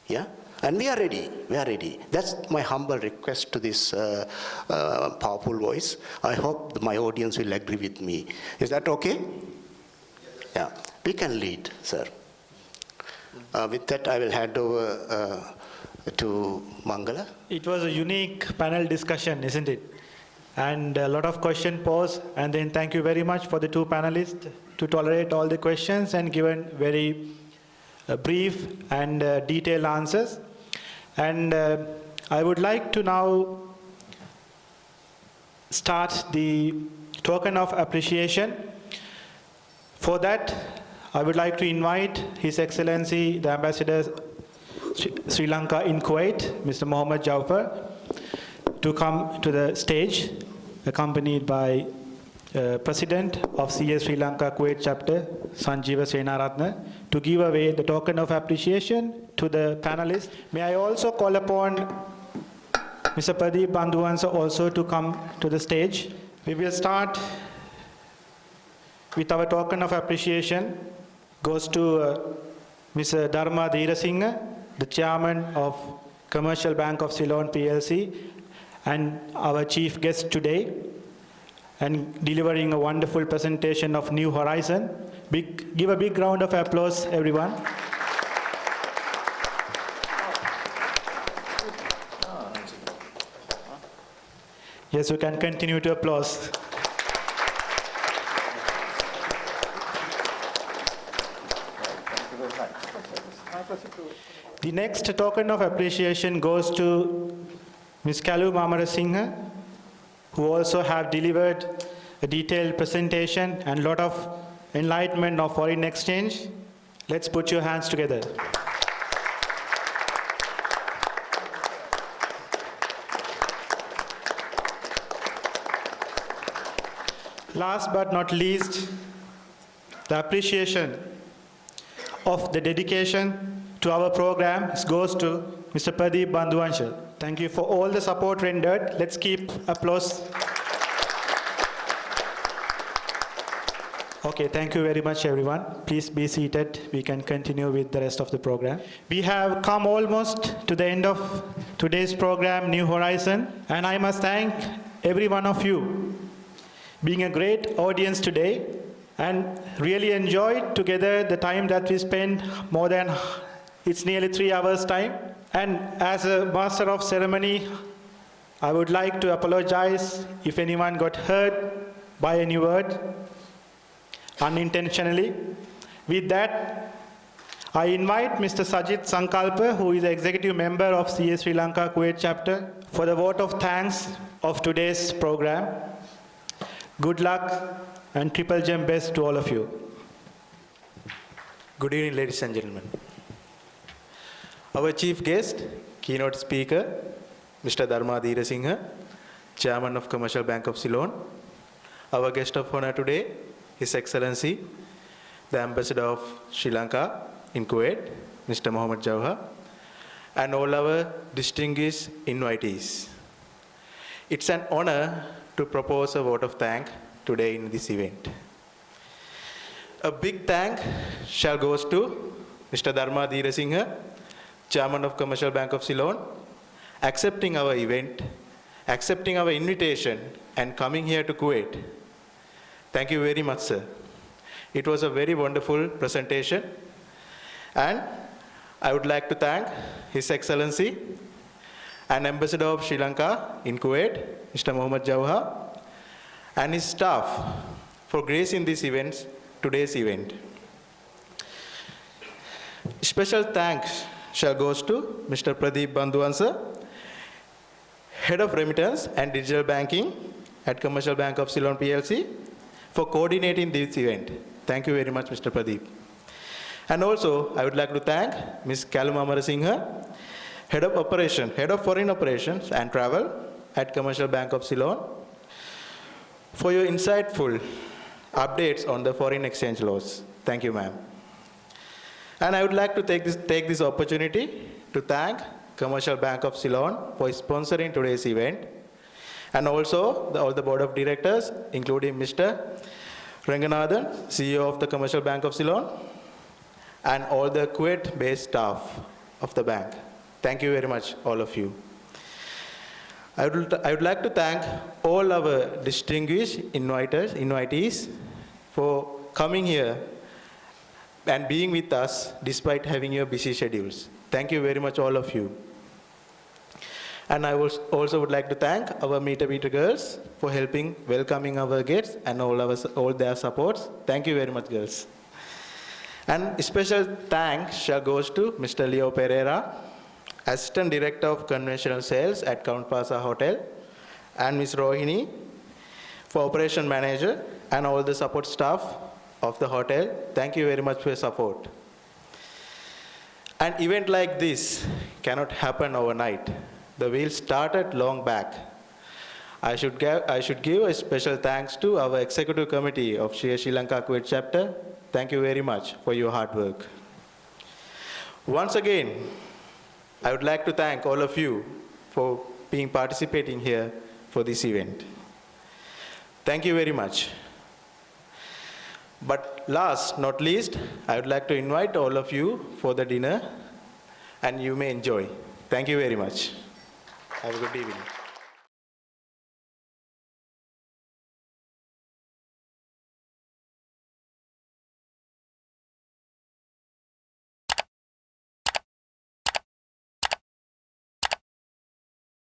Yeah? And we are ready, we are ready. That's my humble request to this powerful voice. I hope my audience will agree with me. Is that okay? Yeah, we can lead, sir. With that, I will hand over to Mangala. It was a unique panel discussion, isn't it? And a lot of questions posed, and then thank you very much for the two panelists to tolerate all the questions and given very brief and detailed answers. And I would like to now start the token of appreciation. For that, I would like to invite His Excellency, the Ambassador Sri Lanka in Kuwait, Mr. Mohammed Jafar, to come to the stage, accompanied by President of CS Sri Lanka Kuwait chapter, Sanjeeva Senaratne, to give away the token of appreciation to the panelists. May I also call upon Mr. Pradeep Bandhuwansa also to come to the stage. We will start with our token of appreciation. Goes to Mr. Dharma Dheerasinghe, the Chairman of Commercial Bank of Ceylon PLC, and our chief guest today, and delivering a wonderful presentation of New Horizon. Give a big round of applause, everyone. Yes, you can continue to applause. The next token of appreciation goes to Ms. Kalu Mamarasinghe, who also have delivered a detailed presentation and a lot of enlightenment of foreign exchange. Let's put your hands together. Last but not least, the appreciation of the dedication to our program goes to Mr. Pradeep Bandhuwansa. Thank you for all the support rendered. Let's keep applause. Okay, thank you very much, everyone. Please be seated. We can continue with the rest of the program. We have come almost to the end of today's program, New Horizon, and I must thank every one of you being a great audience today and really enjoyed together the time that we spent, more than, it's nearly 3 hours time. And as a master of ceremony, I would like to apologize if anyone got hurt by any word unintentionally. With that, I invite Mr. Sajid Sankalpa, who is the executive member of CS Sri Lanka Kuwait chapter, for the vote of thanks of today's program. Good luck and triple gem best to all of you. Good evening, ladies and gentlemen. Our chief guest, keynote speaker, Mr. Dharma Dheerasinghe, Chairman of Commercial Bank of Ceylon. Our guest of honor today, His Excellency, the Ambassador of Sri Lanka in Kuwait, Mr. Mohammed Jafar, and all our distinguished invitees. It's an honor to propose a vote of thanks today in this event. A big thank shall goes to Mr. Dharma Dheerasinghe, Chairman of Commercial Bank of Ceylon, accepting our event, accepting our invitation, and coming here to Kuwait. Thank you very much, sir. It was a very wonderful presentation, and I would like to thank His Excellency and Ambassador of Sri Lanka in Kuwait, Mr. Mohammad Jawhar, and his staff for gracing this event, today's event. Special thanks shall goes to Mr. Pradeep Bandhuansa, Head of Remittance and Digital Banking at Commercial Bank of Ceylon PLC, for coordinating this event. Thank you very much, Mr. Pradeep. And also, I would like to thank Ms. Kalum Amarasinghe, Head of Foreign Operations and Travel at Commercial Bank of Ceylon, for your insightful updates on the foreign exchange laws. Thank you, ma'am. And I would like to take this opportunity to thank Commercial Bank of Ceylon for sponsoring today's event, and also all the board of directors, including Mr. Ranganathan, CEO of the Commercial Bank of Ceylon, and all the Kuwait-based staff of the bank. Thank you very much, all of you. I would like to thank all our distinguished invitees for coming here and being with us despite having your busy schedules. Thank you very much, all of you. And I also would like to thank our Meter girls for welcoming our guests and all their supports. Thank you very much, girls. And special thanks shall goes to Mr. Leo Pereira, Assistant Director of Conventional Sales at Count Plaza Hotel, and Ms. Rohini, for Operation Manager, and all the support staff of the hotel. Thank you very much for your support. An event like this cannot happen overnight. The wheel started long back. I should give a special thanks to our Executive Committee of Sri Lanka Kuwait chapter. Thank you very much for your hard work. Once again, I would like to thank all of you for participating here for this event. Thank you very much. But last, not least, I would like to invite all of you for the dinner, and you may enjoy. Thank you very much. Have a good evening.